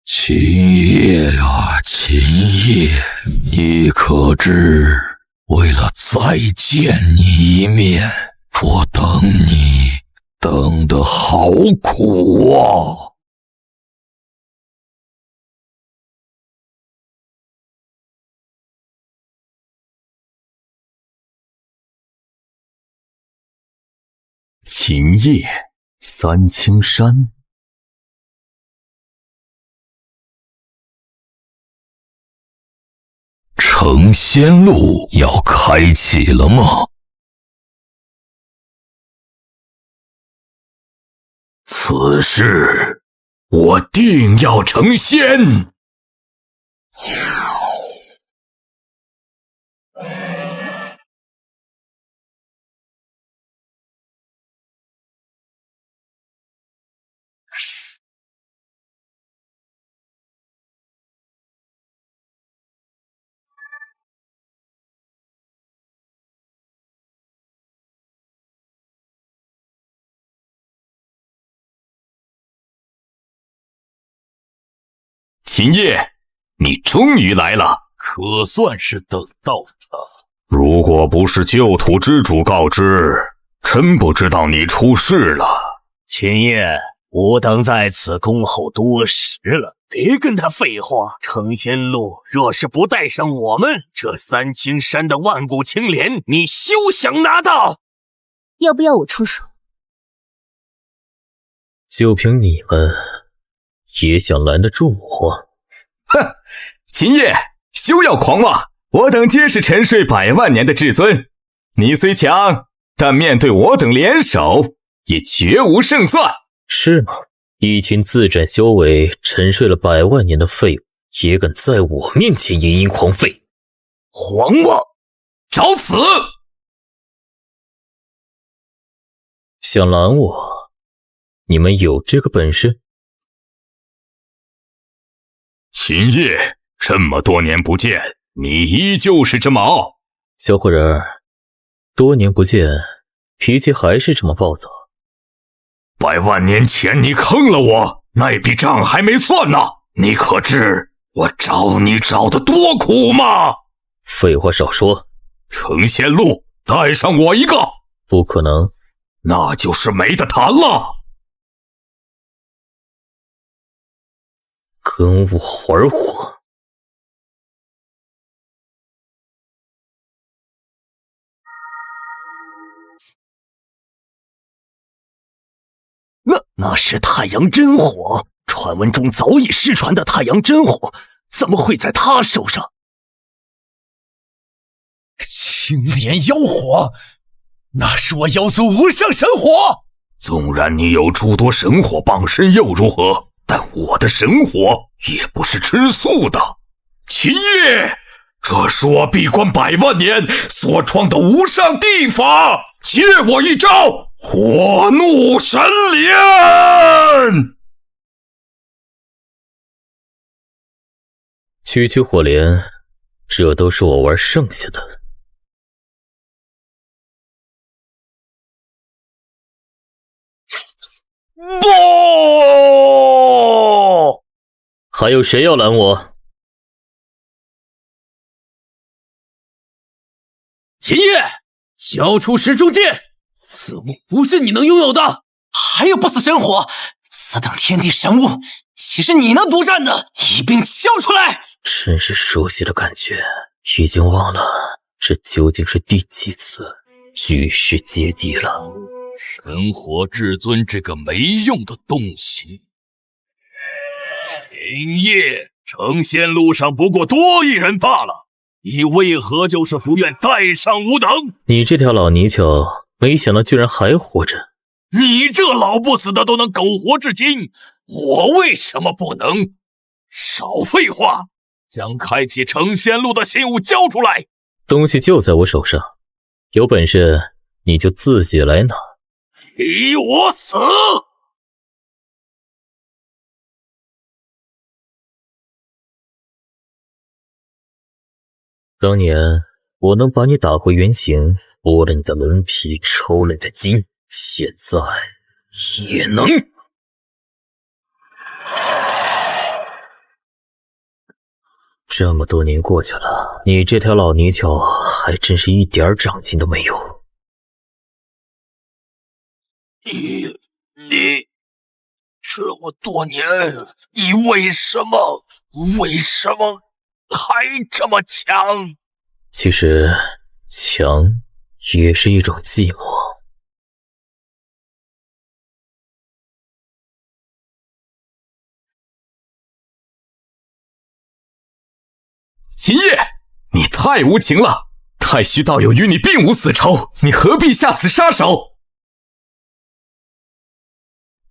秦业啊，秦业，你可知，为了再见你一面，我等你等得好苦啊！秦业，三清山。成仙路要开启了吗？此事我定要成仙！秦业，你终于来了，可算是等到了。如果不是旧土之主告知，真不知道你出事了。秦业，吾等在此恭候多时了，别跟他废话。成仙路若是不带上我们这三清山的万古青莲，你休想拿到。要不要我出手？就凭你们，也想拦得住我？哼，秦业，休要狂妄！我等皆是沉睡100万年的至尊，你虽强，但面对我等联手，也绝无胜算。是吗？一群自斩修为、沉睡了100万年的废物，也敢在我面前嘤嘤狂吠？狂妄！找死！想拦我，你们有这个本事？秦业，这么多年不见，你依旧是这么傲。小伙人儿，多年不见，脾气还是这么暴躁。100万年前你坑了我，那笔账还没算呢。你可知我找你找得多苦吗？废话少说，成仙路带上我一个。不可能，那就是没得谈了。跟我玩火？那是太阳真火，传闻中早已失传的太阳真火，怎么会在他手上？青莲妖火，那是我妖族无上神火。纵然你有诸多神火傍身又如何？但我的神火也不是吃素的。秦业，这是我闭关100万年所创的无上地法，借我一招火怒神莲。区区火莲，这都是我玩剩下的。不！还有谁要拦我？秦业，交出石中剑，此物不是你能拥有的。还有不死神火，此等天地神物，岂是你能独占的？一并交出来！真是熟悉的感觉，已经忘了这究竟是第几次举世皆敌了。神火至尊这个没用的东西。秦业，成仙路上不过多一人罢了，你为何就是不愿带上吾等？你这条老泥鳅，没想到居然还活着。你这老不死的都能苟活至今，我为什么不能？少废话，将开启成仙路的信物交出来。东西就在我手上，有本事你就自己来拿。替我死！当年我能把你打回原形，剥了你的轮皮，抽了你的筋，现在也能。这么多年过去了，你这条老泥鳅还真是一点长进都没有。你这么多年，你为什么还这么强？其实强也是一种寂寞。秦叶，你太无情了！太虚道友与你并无死仇，你何必下此杀手？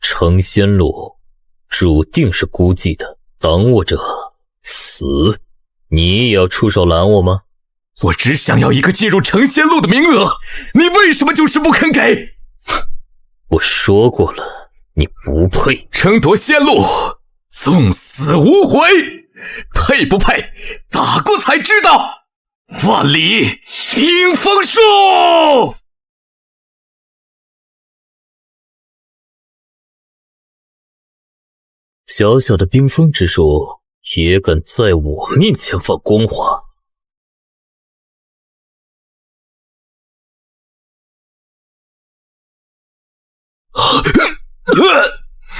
成仙路注定是孤寂的，挡我者死。你也要出手拦我吗？我只想要一个进入成仙路的名额，你为什么就是不肯给？我说过了，你不配争夺仙路，纵死无悔。配不配，打过才知道。万里冰封术！小小的冰封之术，也敢在我面前放光华？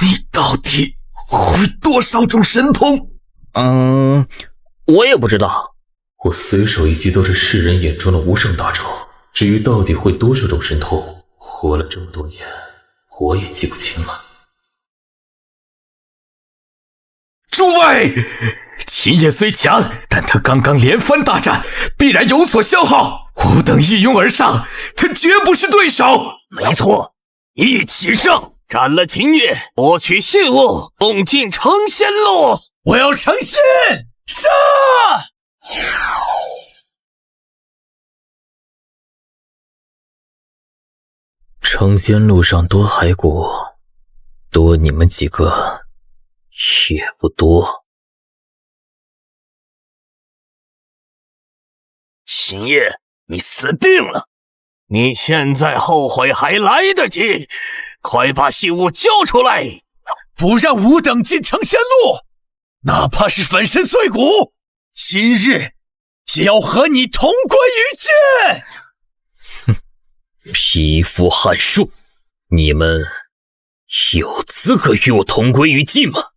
你到底会多少种神通？我也不知道。我随手一击都是世人眼中的无上大招，至于到底会多少种神通，活了这么多年，我也记不清了。诸位，秦叶虽强，但他刚刚连番大战，必然有所消耗。吾等一拥而上，他绝不是对手。没错，一起上，斩了秦叶，夺取信物，共进成仙路。我要成仙！杀！成仙路上多骸骨，多你们几个也不多。秦叶，你死定了！你现在后悔还来得及，快把信物交出来！不让吾等进成仙路，哪怕是粉身碎骨，今日也要和你同归于尽！哼，匹夫撼树，你们有资格与我同归于尽吗？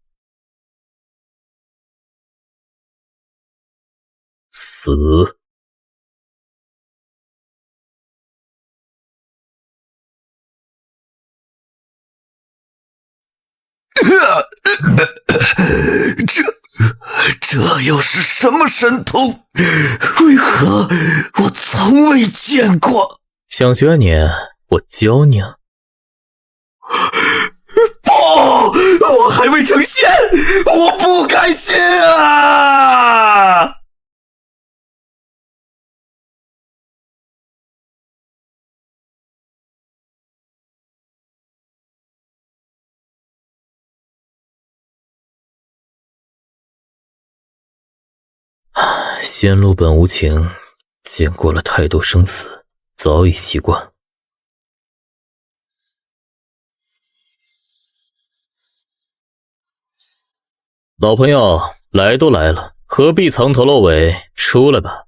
死！这又是什么神通？为何我从未见过？想学你，我教你啊！不，我还未成仙，我不甘心啊！仙路本无情，见过了太多生死，早已习惯。老朋友，来都来了，何必藏头露尾？出来吧。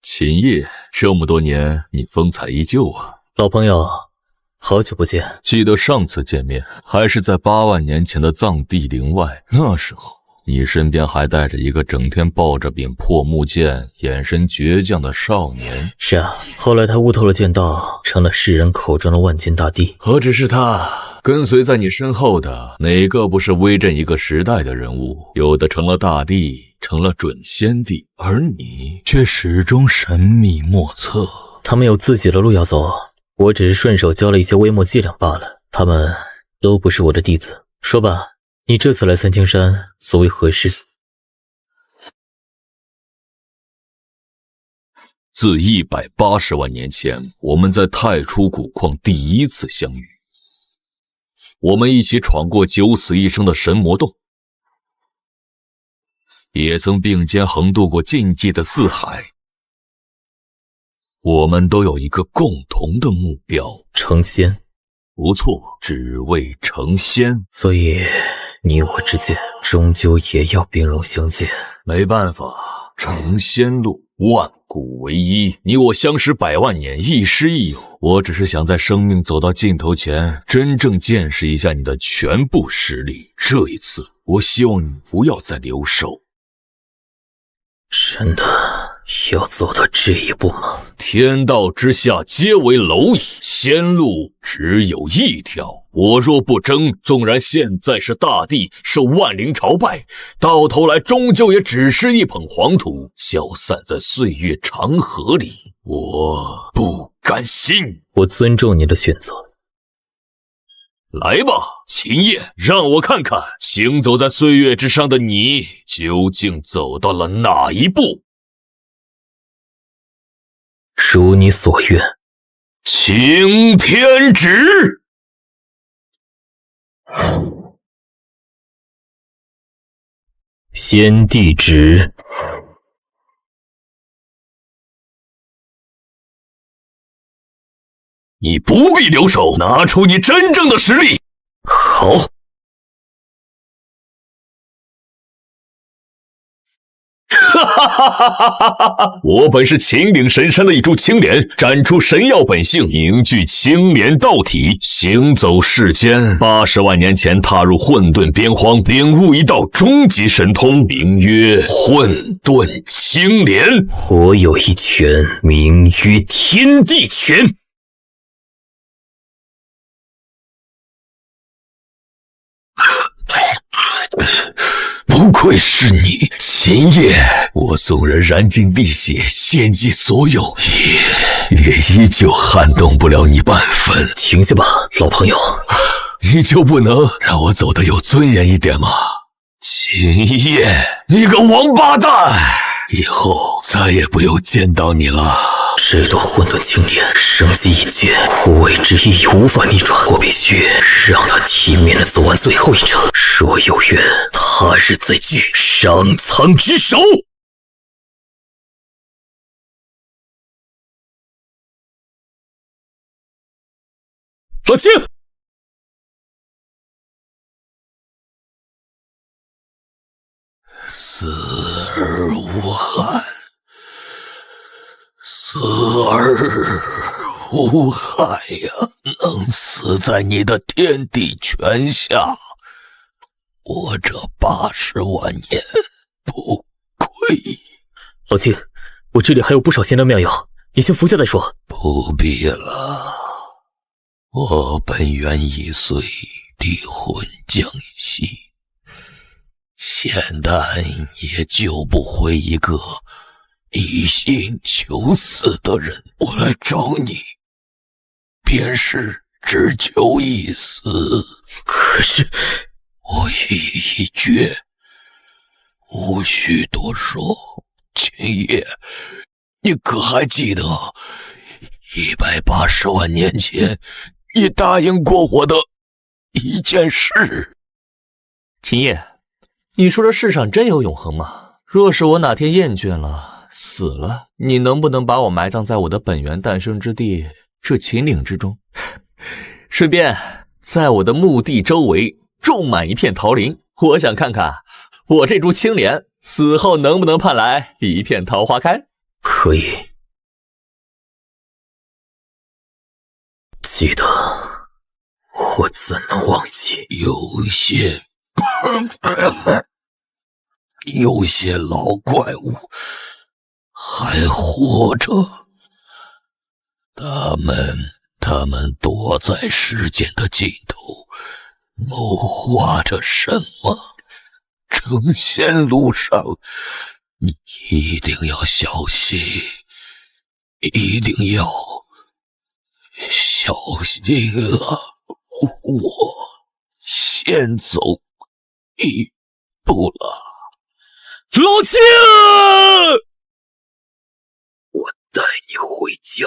秦叶，这么多年你风采依旧啊。老朋友，好久不见。记得上次见面还是在8万年前的藏地陵外，那时候你身边还带着一个整天抱着柄破木剑、眼神倔强的少年。是啊，后来他悟透了剑道，成了世人口中的万剑大帝。何止是他，跟随在你身后的哪个不是威震一个时代的人物？有的成了大帝，成了准仙帝，而你却始终神秘莫测。他们有自己的路要走，我只是顺手教了一些微末伎俩罢了。他们都不是我的弟子。说吧，你这次来三清山，所为何事？自180万年前，我们在太初古矿第一次相遇。我们一起闯过九死一生的神魔洞，也曾并肩横渡过禁忌的四海。我们都有一个共同的目标，成仙。不错，只为成仙。所以你我之间终究也要兵戎相见。没办法，成仙路万古唯一，你我相识100万年，亦师亦友。我只是想在生命走到尽头前，真正见识一下你的全部实力。这一次，我希望你不要再留手。真的要走到这一步吗？天道之下皆为蝼蚁，仙路只有一条。我若不争，纵然现在是大帝，受万灵朝拜，到头来终究也只是一捧黄土，消散在岁月长河里。我不甘心。我尊重你的选择。来吧，秦叶，让我看看行走在岁月之上的你究竟走到了哪一步。如你所愿。擎天旨。先帝旨。你不必留手，拿出你真正的实力。好。我本是秦岭神山的一株青莲，展出神药本性，凝聚青莲道体，行走世间。80万年前踏入混沌边荒，领悟一道终极神通，名曰混沌青莲。我有一拳，名曰天地拳。不愧是你，秦叶。我纵然燃尽地血，献祭所有，也依旧撼动不了你半分。停下吧，老朋友。你就不能让我走得有尊严一点吗？秦叶，你个王八蛋！以后再也不用见到你了。这朵混沌青莲生机已绝，枯萎之意已无法逆转，我必须让他体面的走完最后一程。若有缘，他日再聚，上苍之手。老青，死而无憾，死而无害呀！能死在你的天地拳下，我这80万年不亏。老青，我这里还有不少仙丹妙药，你先服下再说。不必了，我本元已碎，地魂将息，仙丹也救不回一个一心求死的人。我来找你，便是只求一死。可是我意已决，无需多说。秦叶，你可还记得180万年前你答应过我的一件事？秦叶，你说这世上真有永恒吗？若是我哪天厌倦了，死了，你能不能把我埋葬在我的本源诞生之地这秦岭之中？顺便在我的墓地周围种满一片桃林，我想看看我这株青莲死后能不能盼来一片桃花开。可以。记得，我怎能忘记？有些老怪物还活着，他们躲在时间的尽头，谋划着什么？成仙路上，你一定要小心，一定要小心啊！我先走一步了。老青，我带你回家。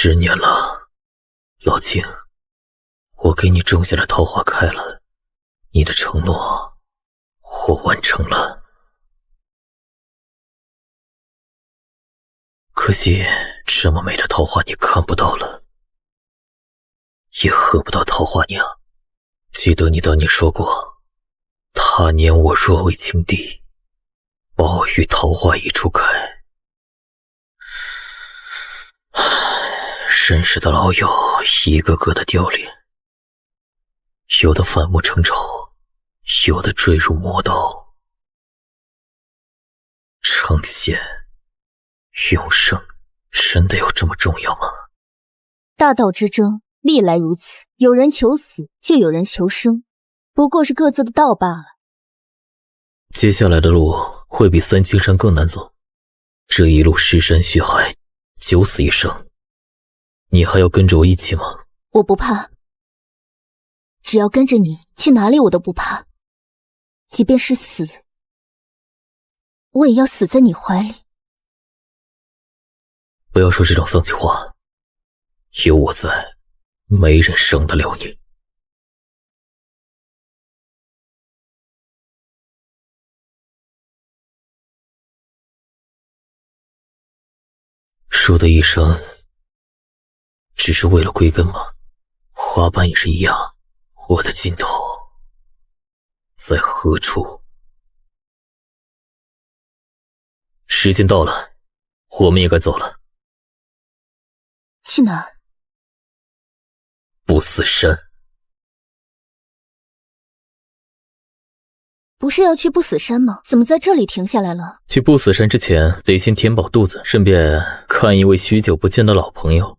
10年了，老金，我给你种下的桃花开了，你的承诺我完成了。可惜这么美的桃花你看不到了，也喝不到桃花酿。记得你当年说过，他年我若为青帝，宝玉桃花一初开。认识的老友一个个的凋零，有的反目成仇，有的坠入魔道。成仙永生真的有这么重要吗？大道之争历来如此，有人求死，就有人求生，不过是各自的道罢了。接下来的路会比三清山更难走，这一路尸山血海，九死一生，你还要跟着我一起吗？我不怕，只要跟着你去哪里我都不怕，即便是死，我也要死在你怀里。不要说这种丧气话，有我在，没人生得了你。说的一生只是为了归根吗？花瓣也是一样，我的尽头在何处？时间到了，我们也该走了。去哪儿？不死山。不是要去不死山吗？怎么在这里停下来了？去不死山之前，得先填饱肚子，顺便看一位许久不见的老朋友。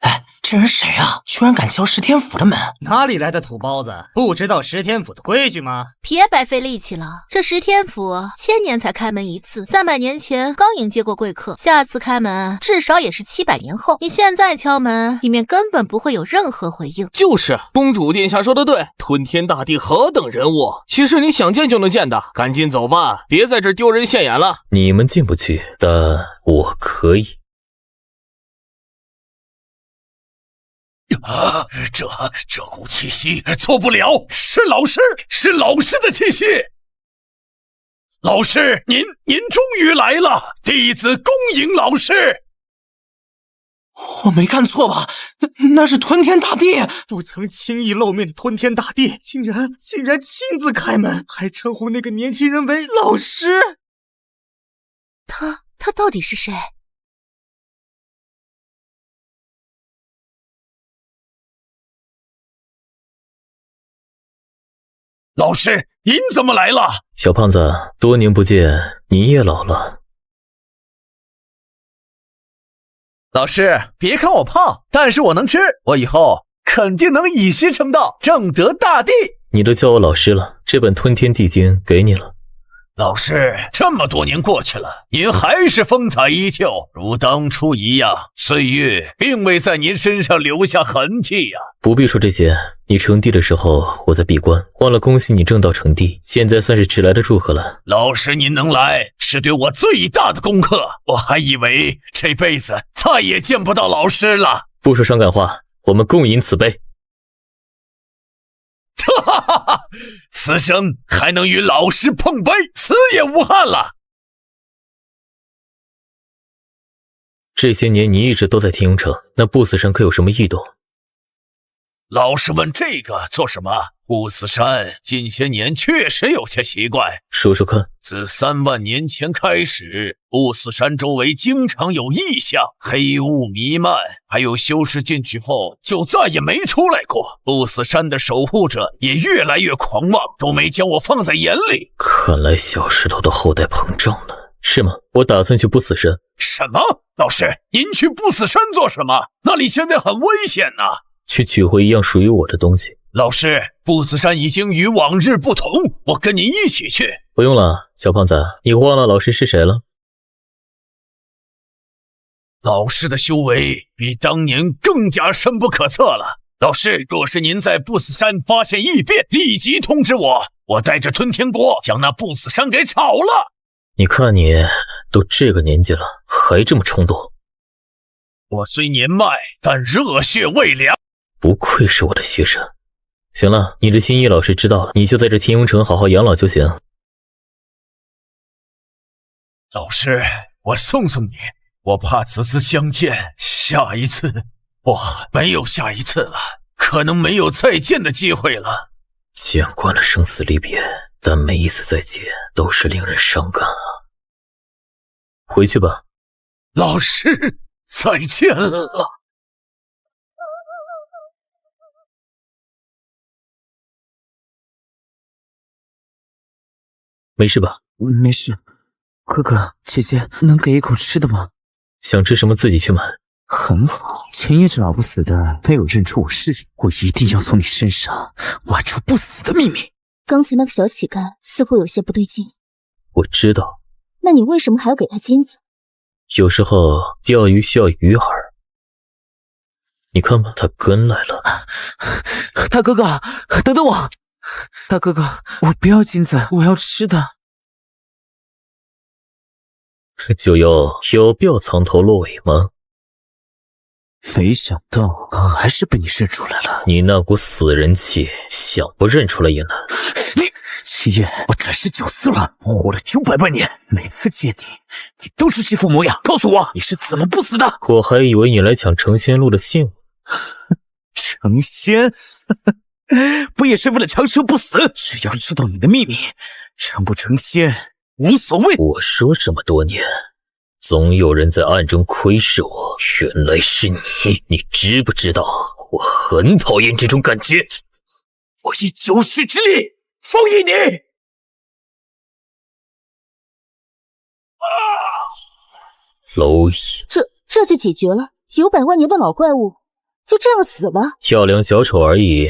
哎，这人谁啊？居然敢敲石天府的门！哪里来的土包子？不知道石天府的规矩吗？别白费力气了，这石天府1000年才开门一次，300年前刚迎接过贵客，下次开门至少也是700年后。你现在敲门，里面根本不会有任何回应。就是公主殿下说的对，吞天大帝何等人物，岂是你想见就能见的？赶紧走吧，别在这丢人现眼了。你们进不去，但我可以。啊，这股气息错不了，是老师的气息。老师，您终于来了，弟子恭迎老师。我没看错吧？那是吞天大帝！不曾轻易露面的吞天大帝，竟然亲自开门，还称呼那个年轻人为老师。他到底是谁？老师，您怎么来了？小胖子，多年不见，你也老了。老师，别看我胖，但是我能吃，我以后肯定能以师成道，正得大地。你都叫我老师了，这本《吞天地经》给你了。老师，这么多年过去了，您还是风采依旧，如当初一样，岁月并未在您身上留下痕迹呀。不必说这些，你成帝的时候我在闭关，忘了恭喜你正道成帝，现在算是迟来的祝贺了。老师您能来，是对我最大的功课，我还以为这辈子再也见不到老师了。不说伤感话，我们共饮此杯。哈哈哈！此生还能与老师碰杯，死也无憾了。这些年你一直都在天庸城，那不死山可有什么异动？老师问这个做什么？不死山近些年确实有些奇怪。说说看。自3万年前开始，不死山周围经常有异象，黑雾弥漫，还有修士进去后就再也没出来过。不死山的守护者也越来越狂妄，都没将我放在眼里。看来小石头的后代膨胀了，是吗？我打算去不死山。什么？老师，您去不死山做什么？那里现在很危险啊！去取回一样属于我的东西。老师，不死山已经与往日不同，我跟您一起去。不用了，小胖子，你忘了老师是谁了？老师的修为比当年更加深不可测了。老师，若是您在不死山发现异变，立即通知我，我带着吞天国将那不死山给炒了。你看你都这个年纪了，还这么冲动。我虽年迈，但热血未凉。不愧是我的学生。行了，你的心意老师知道了，你就在这天雍城好好养老就行。老师，我送送你，我怕此次相见，下一次不，没有下一次了，可能没有再见的机会了。见惯了生死离别，但每一次再见都是令人伤感啊。回去吧。老师，再见了。没事吧？没事。哥哥，姐姐能给一口吃的吗？想吃什么自己去买。很好，前夜这老不死的没有认出我是谁，我一定要从你身上挖出不死的秘密。刚才那个小乞丐似乎有些不对劲。我知道。那你为什么还要给他金子？有时候钓鱼需要鱼饵。你看吧，他跟来了。大哥哥，等等我。大哥哥，我不要金子，我要吃的。就有必要藏头露尾吗？没想到还是被你认出来了。你那股死人气，想不认出来也难。你七夜，我转世9次了，活了900万年，每次见你，你都是这副模样。告诉我，你是怎么不死的？我还以为你来抢成仙路的信物。成仙？不也是为了长生不死？只要知道你的秘密，成不成仙无所谓。我说这么多年，总有人在暗中窥视我，原来是你。你知不知道，我很讨厌这种感觉。我以9世之力封印你。蝼蚁，这就解决了？900万年的老怪物就这样死了？跳梁小丑而已。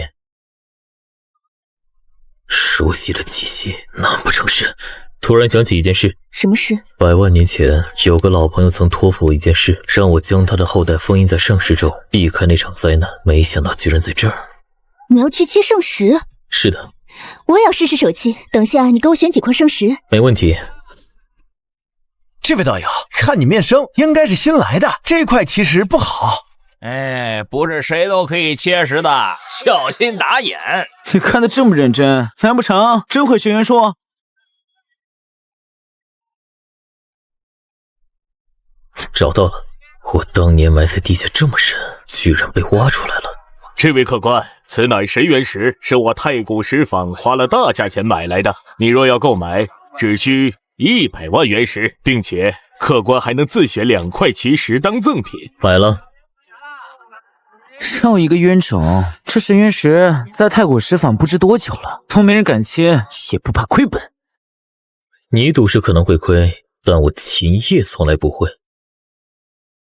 熟悉的气息，难不成是？突然想起一件事。什么事？100万年前，有个老朋友曾托付我一件事，让我将他的后代封印在圣石中，避开那场灾难。没想到居然在这儿。你要去切圣石？是的。我也要试试手气。等下你给我选几块圣石。没问题。这位道友，看你面生，应该是新来的，这块其实不好。哎，不是谁都可以切石的，小心打眼。你看得这么认真，难不成真会学元术？找到了，我当年埋在地下这么深，居然被挖出来了。这位客官，此乃神元石，是我太古石坊花了大价钱买来的。你若要购买，只需100万元石，并且客官还能自选2块奇石当赠品。买了。又一个冤种！这神元石在太古石坊不知多久了，都没人敢切，也不怕亏本。你赌石可能会亏，但我秦叶从来不会。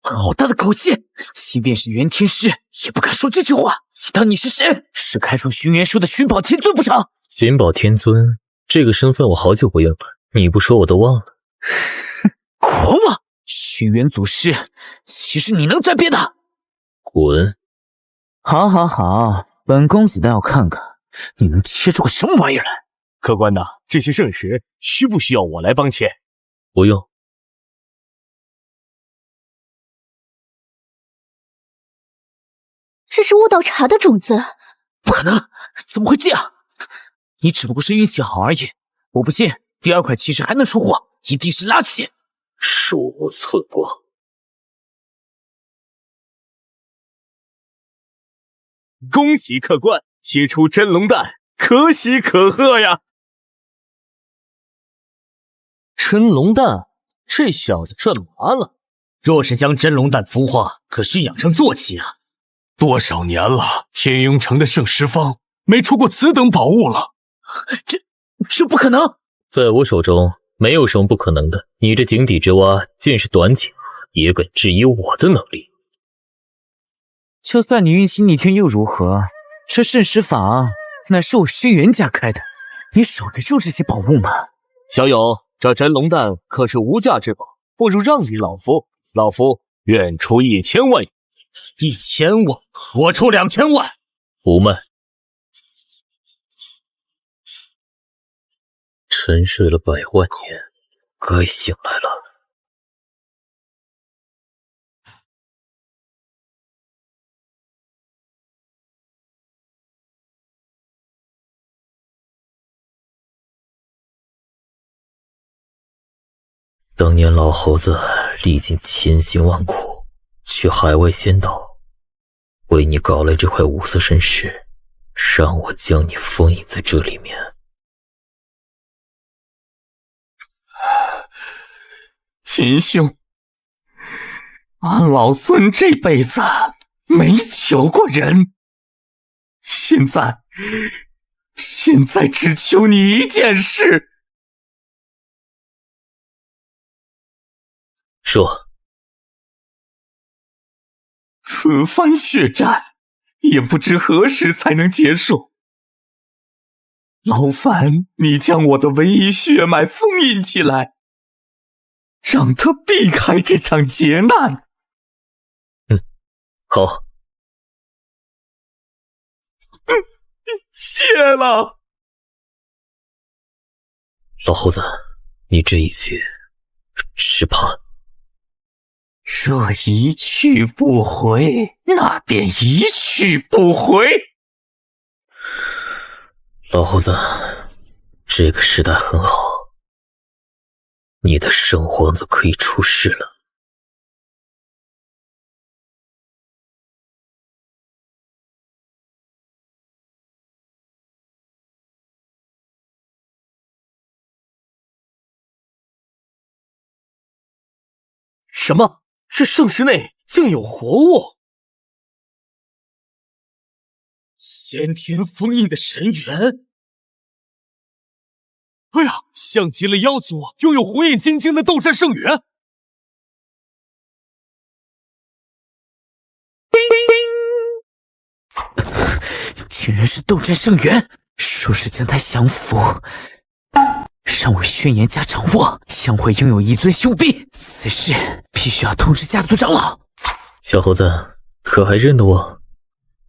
好大的口气！即便是元天师也不敢说这句话。你当你是谁？是开创寻元术的寻宝天尊不成？寻宝天尊这个身份我好久不用了，你不说我都忘了。狂妄！寻元祖师，其实你能沾边的？滚！好，好，好，本公子倒要看看你能切出个什么玩意儿来。客官呐，这些圣石需不需要我来帮切？不用。这是悟道茶的种子。不可能，怎么会这样？你只不过是运气好而已。我不信第2块奇石还能出货，一定是垃圾。手无寸光。恭喜客官切出真龙蛋，可喜可贺呀！真龙蛋，这小子赚麻了。若是将真龙蛋孵化，可驯养成坐骑啊！多少年了，天雍城的圣石坊没出过此等宝物了。这不可能！在我手中没有什么不可能的。你这井底之蛙见识短浅，也敢质疑我的能力？就算你运气逆天又如何？这圣石坊乃是我轩辕家开的，你守得住这些宝物吗？小友，这真龙蛋可是无价之宝，不如让给老夫，老夫愿出1000万元。1000万，我出2000万。不卖。沉睡了100万年，该醒来了。当年老猴子历尽千辛万苦，去海外仙岛，为你搞来这块五色神石，让我将你封印在这里面。秦兄，俺老孙这辈子没求过人，现在只求你一件事。说，此番血战也不知何时才能结束，劳烦你将我的唯一血脉封印起来，让他避开这场劫难。好。谢了。老猴子，你这一去是怕若一去不回，那便一去不回。老猴子，这个时代很好，你的圣皇子可以出世了。什么？这圣石内竟有活物？先天封印的神元？哎呀，像极了妖族拥有火眼金睛的斗战圣元。竟然是斗战圣元！说是将他降服，让我轩辕家掌握，将会拥有一尊兄臂。此事必须要通知家族长老。小猴子，可还认得我？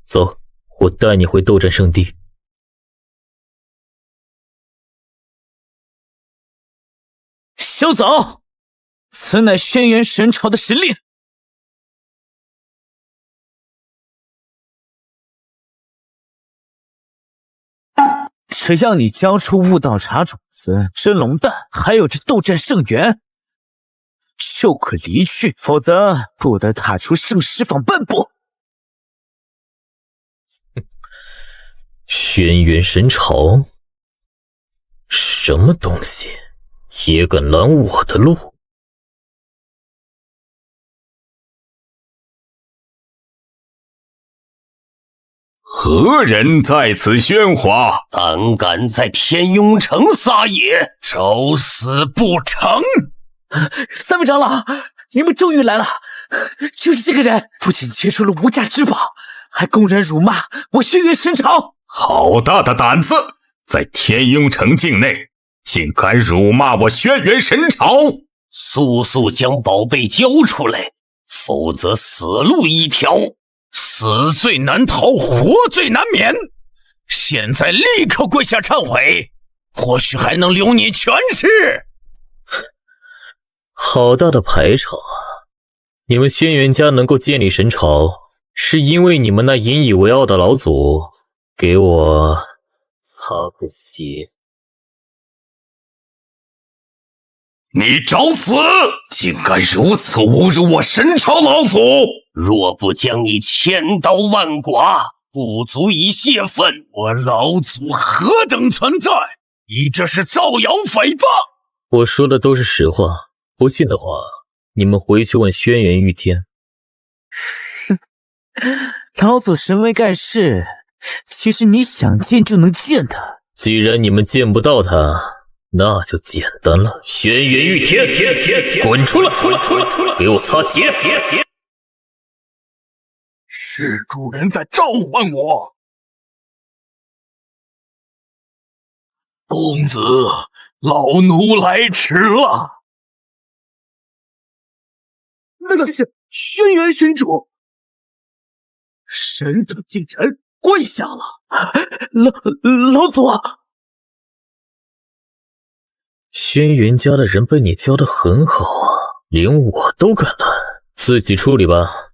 走，我带你回斗战圣地。休走！此乃轩辕神朝的神令。只要你交出悟道茶种子、真龙蛋，还有这斗战圣元，就可离去，否则不得踏出圣石坊半步。轩辕神朝，什么东西也敢拦我的路？何人在此喧哗？胆敢在天雍城撒野，找死不成！三位长老，你们终于来了！就是这个人，不仅劫出了无价之宝，还公然辱骂我轩辕神朝。好大的胆子，在天雍城境内竟敢辱骂我轩辕神朝！速速将宝贝交出来，否则死路一条。死罪难逃，活罪难免。现在立刻跪下忏悔，或许还能留你全尸。好大的排场啊！你们轩辕家能够建立神朝，是因为你们那引以为傲的老祖给我擦过鞋。你找死！竟敢如此侮辱我神朝老祖！若不将你千刀万剐，不足以泄愤。我老祖何等存在？你这是造谣诽谤！我说的都是实话，不信的话，你们回去问轩辕玉天。老祖神威盖世，其实你想见就能见的。既然你们见不到他，那就简单了。轩辕玉天，滚出来！给我擦鞋！是主人在召唤我。公子，老奴来迟了。那是轩辕神主，神主竟然跪下了！老祖。轩辕家的人被你教得很好啊，连我都敢乱，自己处理吧。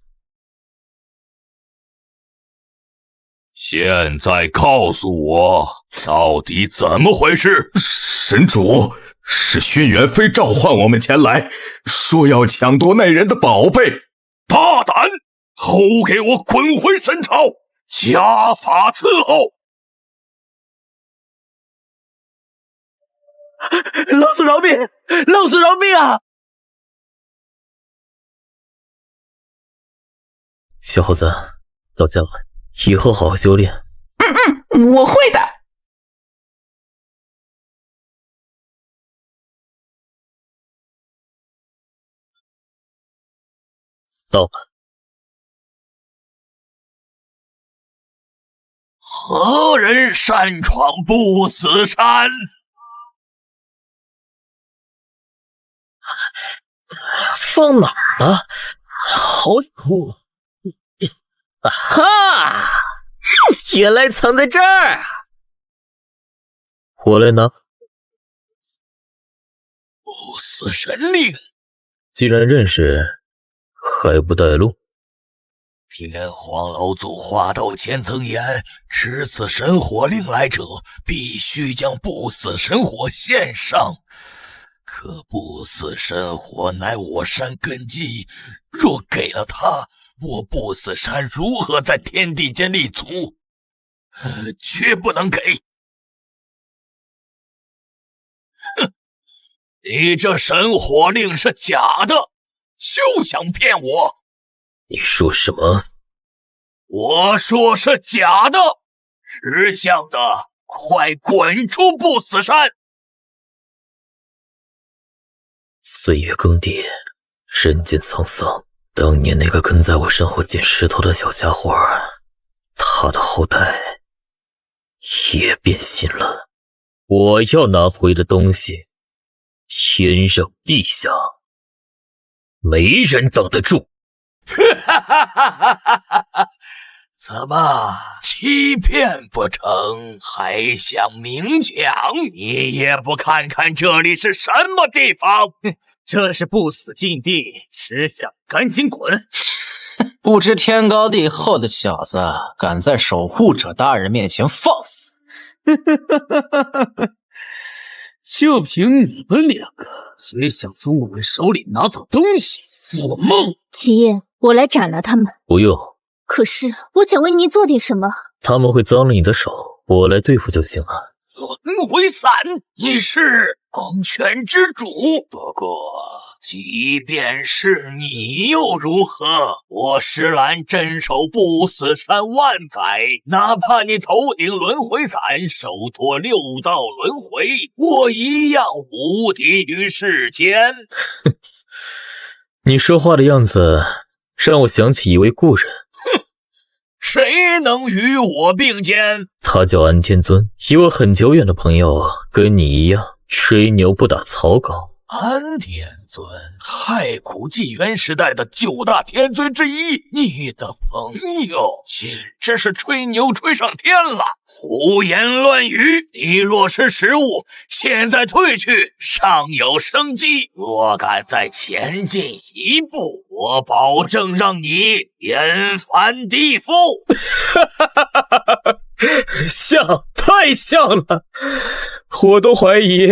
现在告诉我，到底怎么回事？神主，是轩辕妃召唤我们前来，说要抢夺那人的宝贝。大胆！都给我滚回神朝，家法伺候！老祖饶命！老祖饶命啊！小猴子，到家了，以后好好修炼。我会的。到了。何人擅闯不死山？放哪儿了？好哈！原来藏在这儿。我来拿。不死神令。既然认识，还不带路？天皇老祖话到前曾言，持此神火令来者，必须将不死神火献上。可不死神火乃我山根基，若给了他，我不死山如何在天地间立足？绝不能给！哼，你这神火令是假的，休想骗我！你说什么？我说是假的，识相的，快滚出不死山！岁月更迭，人间沧桑。当年那个跟在我身后捡石头的小家伙，他的后代也变心了。我要拿回的东西，天上地下，没人挡得住。怎么欺骗不成，还想明抢？你也不看看这里是什么地方？这是不死禁地，识相赶紧滚！不知天高地厚的小子，敢在守护者大人面前放肆！就凭你们两个，谁想从我们手里拿走东西？做梦！秦叶，我来斩了他们。不用。可是我想为你做点什么。他们会脏了你的手，我来对付就行了。轮回伞，你是黄泉之主，不过即便是你又如何？我石兰镇守不死山万载，哪怕你头顶轮回伞，手托六道轮回，我一样无敌于世间。你说话的样子让我想起一位故人。谁能与我并肩？他叫安天尊，一位很久远的朋友，跟你一样吹牛不打草稿。安天尊，太古纪元时代的9大天尊之一，你的朋友简直是吹牛吹上天了，胡言乱语！你若是失误，现在退去，尚有生机；若敢再前进一步，我保证让你天翻地覆！像，太像了，我都怀疑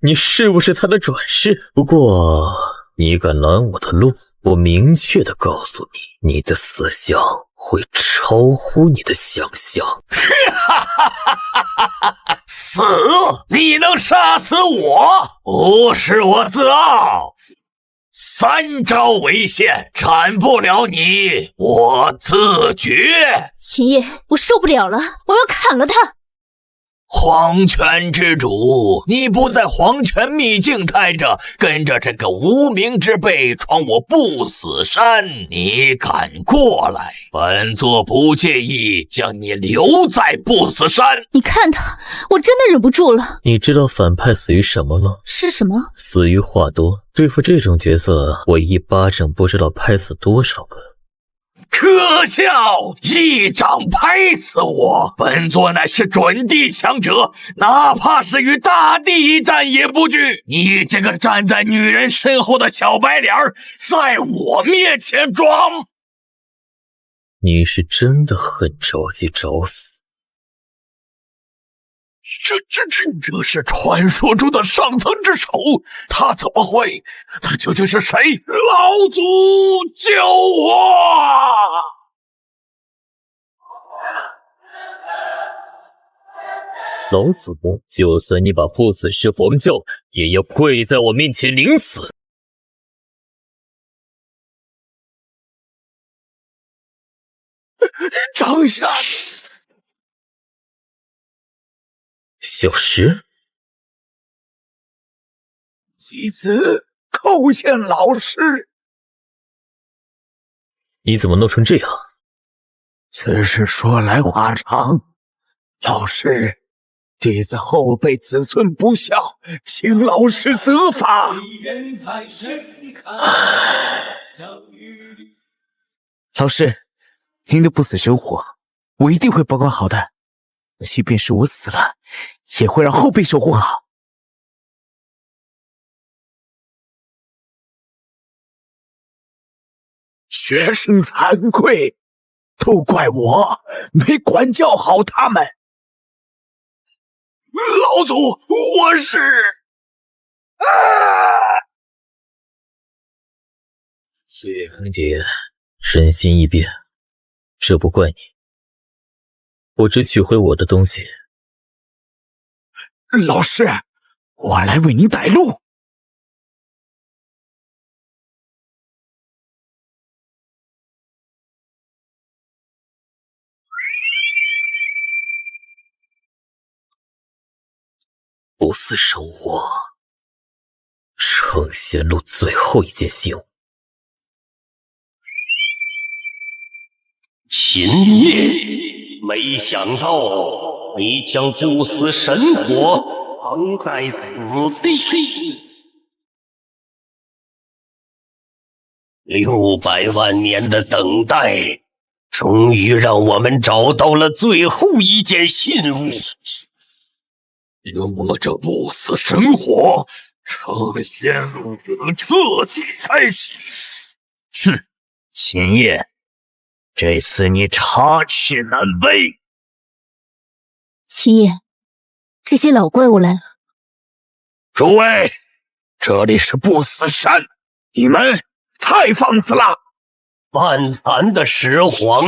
你是不是他的转世？不过你敢拦我的路，我明确的告诉你，你的死相会超乎你的想象。死！你能杀死我？不是我自傲，3招为限，斩不了你，我自绝。秦叶，我受不了了，我要砍了他！黄泉之主，你不在黄泉秘境待着，跟着这个无名之辈闯我不死山，你敢过来？本座不介意将你留在不死山。你看他，我真的忍不住了。你知道反派死于什么吗？是什么？死于话多。对付这种角色，我一巴掌不知道拍死多少个。可笑！一掌拍死我！本座乃是准地强者，哪怕是与大地一战也不惧。你这个站在女人身后的小白脸儿，在我面前装！你是真的很着急找死。这是传说中的上层之首，他怎么会？他究竟是谁？老祖救我！老祖，就算你把不死狮黄教，也要跪在我面前领死。掌下，小石，弟子叩见老师。你怎么弄成这样？此事说来话长，老师，弟子后辈子孙不孝，请老师责罚。老师，您的不死神火，我一定会保管好的。即便是我死了，也会让后辈守护好。学生惭愧，都怪我没管教好他们。老祖，我是……血恒姐，人心易变，这不怪你。我只取回我的东西。老师，我来为您带路。不死神火，成仙路最后一件信物。秦业，没想到你将不死神火藏在此地。600万年的等待，终于让我们找到了最后一件信物。有了这不死神火，成仙路能彻底开启。哼，秦业，这次你插翅难飞。秦爷，这些老怪物来了。诸位，这里是不死山，你们太放肆了！半残的石皇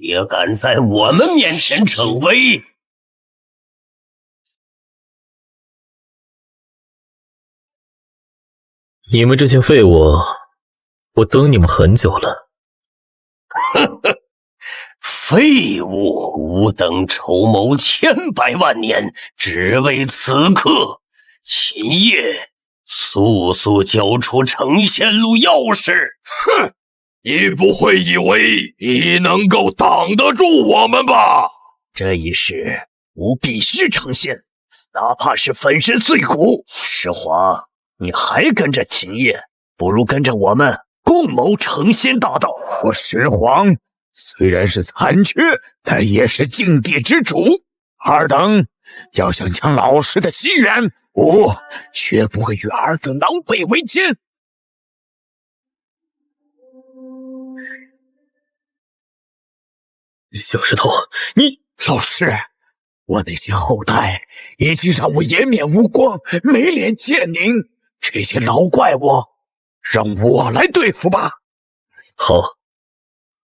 也敢在我们面前逞威！你们这群废物，我等你们很久了。呵呵，废物！吾等筹谋千百万年，只为此刻。秦业，速速交出成仙路钥匙！哼，你不会以为你能够挡得住我们吧？这一世，吾必须成仙，哪怕是粉身碎骨。石皇，你还跟着秦业，不如跟着我们共谋成仙大道。我石皇虽然是残缺，但也是境地之主。二等要想抢老师的心愿，我绝不会与二等狼狈为奸。小石头，你老师，我那些后代已经让我颜面无光，没脸见您。这些老怪物，让我来对付吧。好。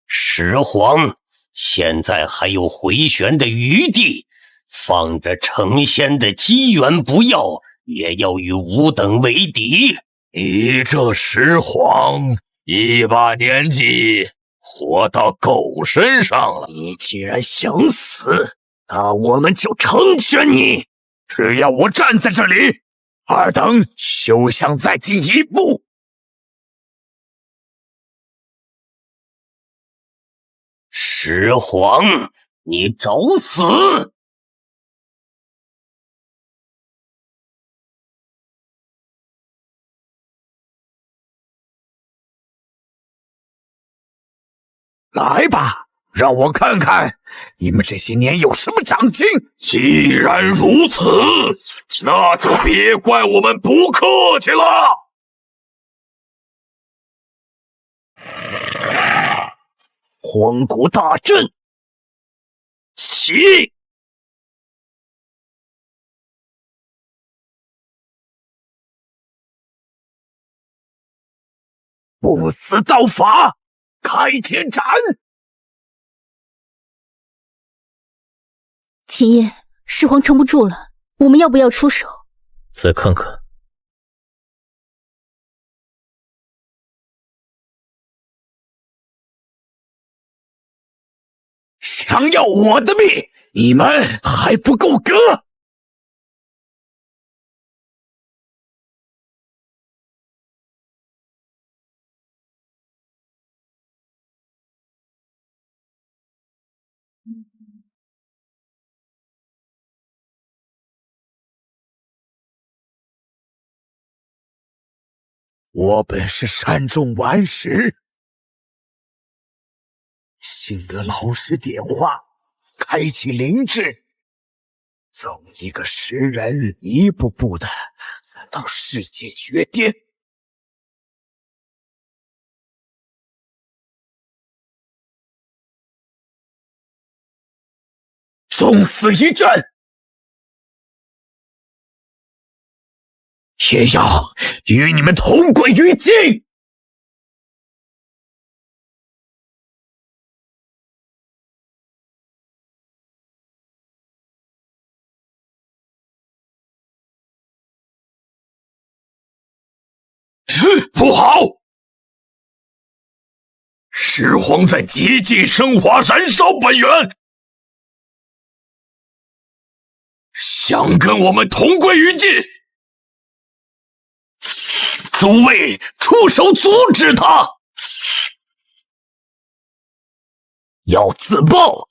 石皇，现在还有回旋的余地，放着成仙的机缘不要，也要与吾等为敌。你这石皇一把年纪，活到狗身上了。你既然想死，那我们就成全你。只要我站在这里，二等休想再进一步。石皇，你找死！来吧，让我看看你们这些年有什么长进。既然如此，那就别怪我们不客气了。荒古大阵，起！不死道法，开天斩！秦叶，始皇撑不住了，我们要不要出手？再看看。想要我的命，你们还不够格！我本是善终顽石，幸得老师点化，开启灵智，从一个石人一步步的走到世界绝巅。纵死一战，也要与你们同归于尽！不好！始皇在极尽升华燃烧本源，想跟我们同归于尽。诸位出手阻止他！要自爆！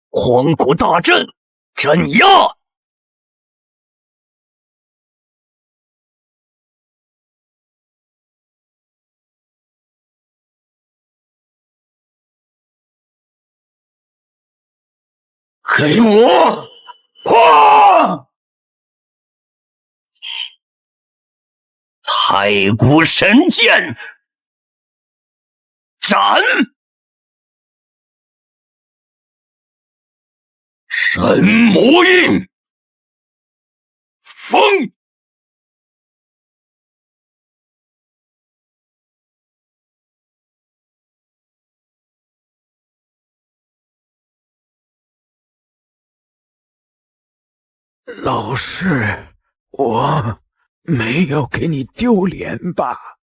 荒古大阵，镇压！给我破！太古神剑，斩！神魔印，封！老师，我没有给你丢脸吧？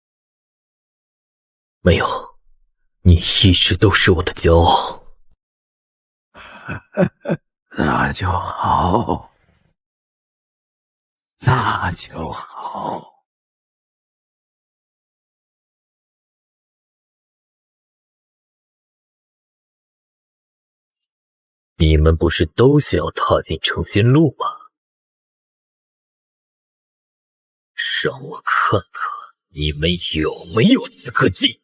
没有，你一直都是我的骄傲。那就好，那就好。你们不是都想要踏进成仙路吗？让我看看你们有没有资格进！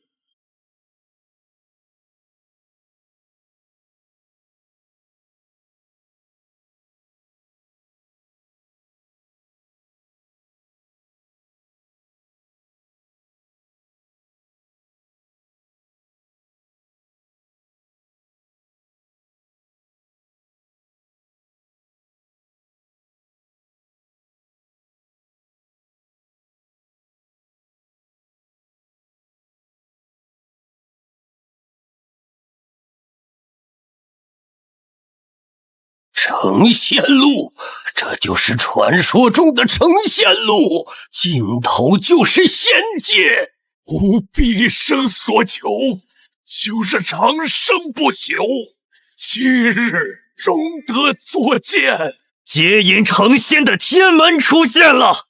成仙路，这就是传说中的成仙路，尽头就是仙界。吾毕生所求，就是长生不朽。今日终得作见，接引成仙的天门出现了。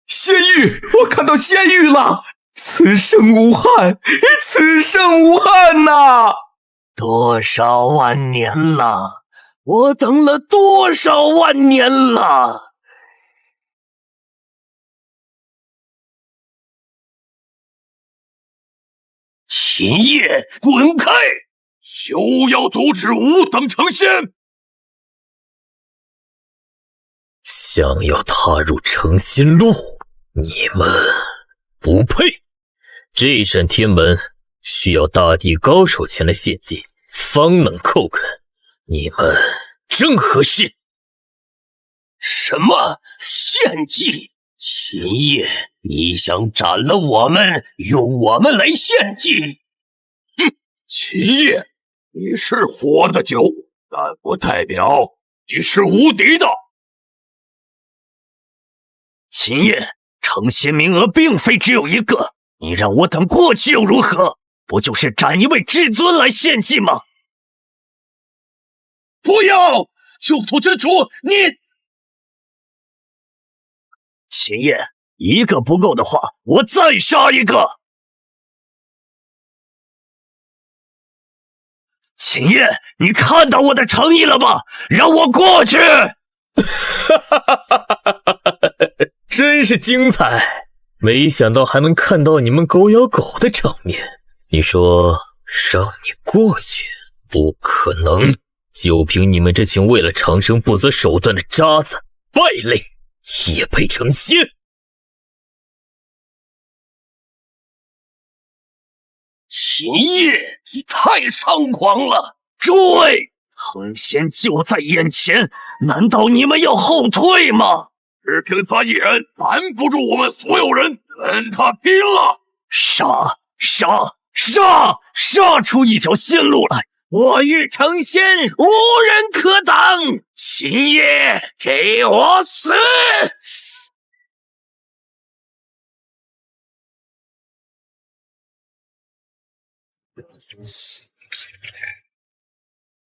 仙域，我看到仙域了！此生无憾，此生无憾呐！多少万年了，我等了多少万年了！秦业，滚开！休要阻止吾等成仙！想要踏入成仙路，你们不配。这扇天门需要大地高手前来献祭，方能叩肯。你们正合适。什么献祭？秦业，你想斩了我们，用我们来献祭？哼，秦业，你是活的久，但不代表你是无敌的。秦业，成仙名额并非只有一个，你让我等过去又如何？不就是斩一位至尊来献祭吗？不要！旧土之主，你……秦业，一个不够的话，我再杀一个。秦业，你看到我的诚意了吗？让我过去！真是精彩！没想到还能看到你们狗咬狗的场面。你说让你过去，不可能！就凭你们这群为了长生不择手段的渣子、败类，也配成仙？秦业，你太猖狂了！诸位，成仙就在眼前，难道你们要后退吗？只凭他一人拦不住我们所有人，跟他拼了！杀出一条新路来！我欲成仙，无人可挡！秦业，给我死！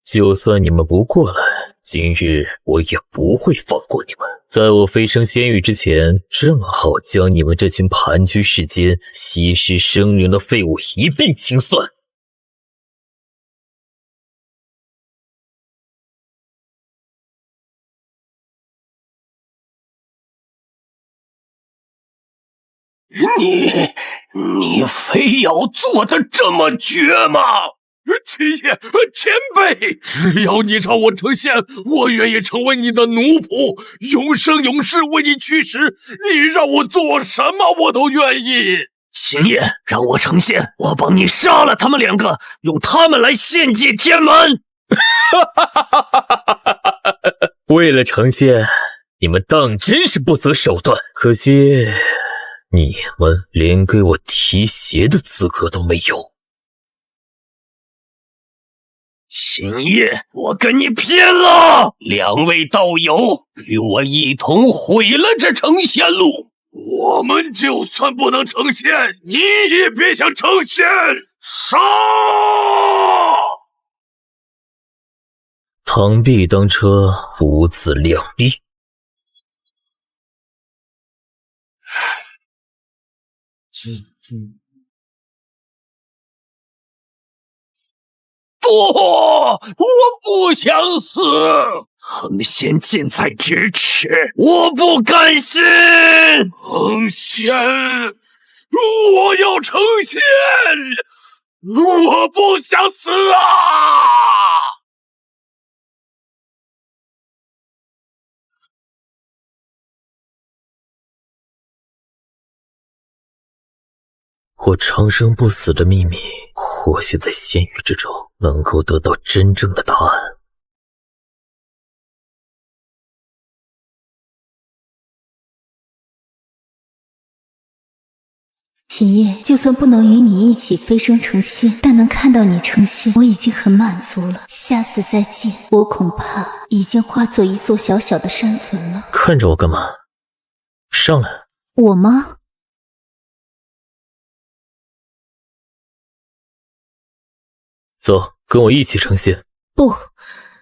就算你们不过来，今日我也不会放过你们。在我飞升仙域之前，正好将你们这群盘踞世间、稀释生灵的废物一并清算。你非要做的这么绝吗？秦业，前辈，只要你让我成仙，我愿意成为你的奴仆，永生永世为你驱使。你让我做什么，我都愿意。秦业，让我成仙，我帮你杀了他们两个，用他们来献祭天门。为了成仙，你们当真是不择手段。可惜，你们连给我提鞋的资格都没有。秦业，我跟你拼了！两位道友，与我一同毁了这成仙路。我们就算不能成仙，你也别想成仙！杀！螳臂当车，五子两立。不，我不想死。成仙近在咫尺，我不甘心。成仙，我要成仙，我不想死啊！我长生不死的秘密，或许在仙域之中能够得到真正的答案。秦业，就算不能与你一起飞升成仙，但能看到你成仙，我已经很满足了。下次再见，我恐怕已经化作一座小小的山坟了。看着我干嘛？上来！我吗？走，跟我一起成仙。不，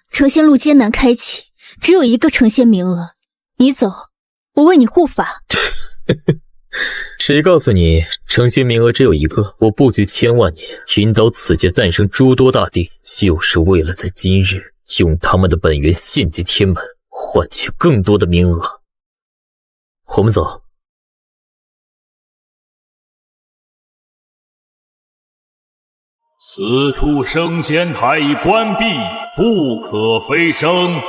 成仙路艰难开启，只有一个成仙名额。你走，我为你护法。谁告诉你成仙名额只有一个？我布局千万年，引导此界诞生诸多大帝，就是为了在今日用他们的本源献祭天门，换取更多的名额。我们走。此处升仙台已关闭，不可飞升。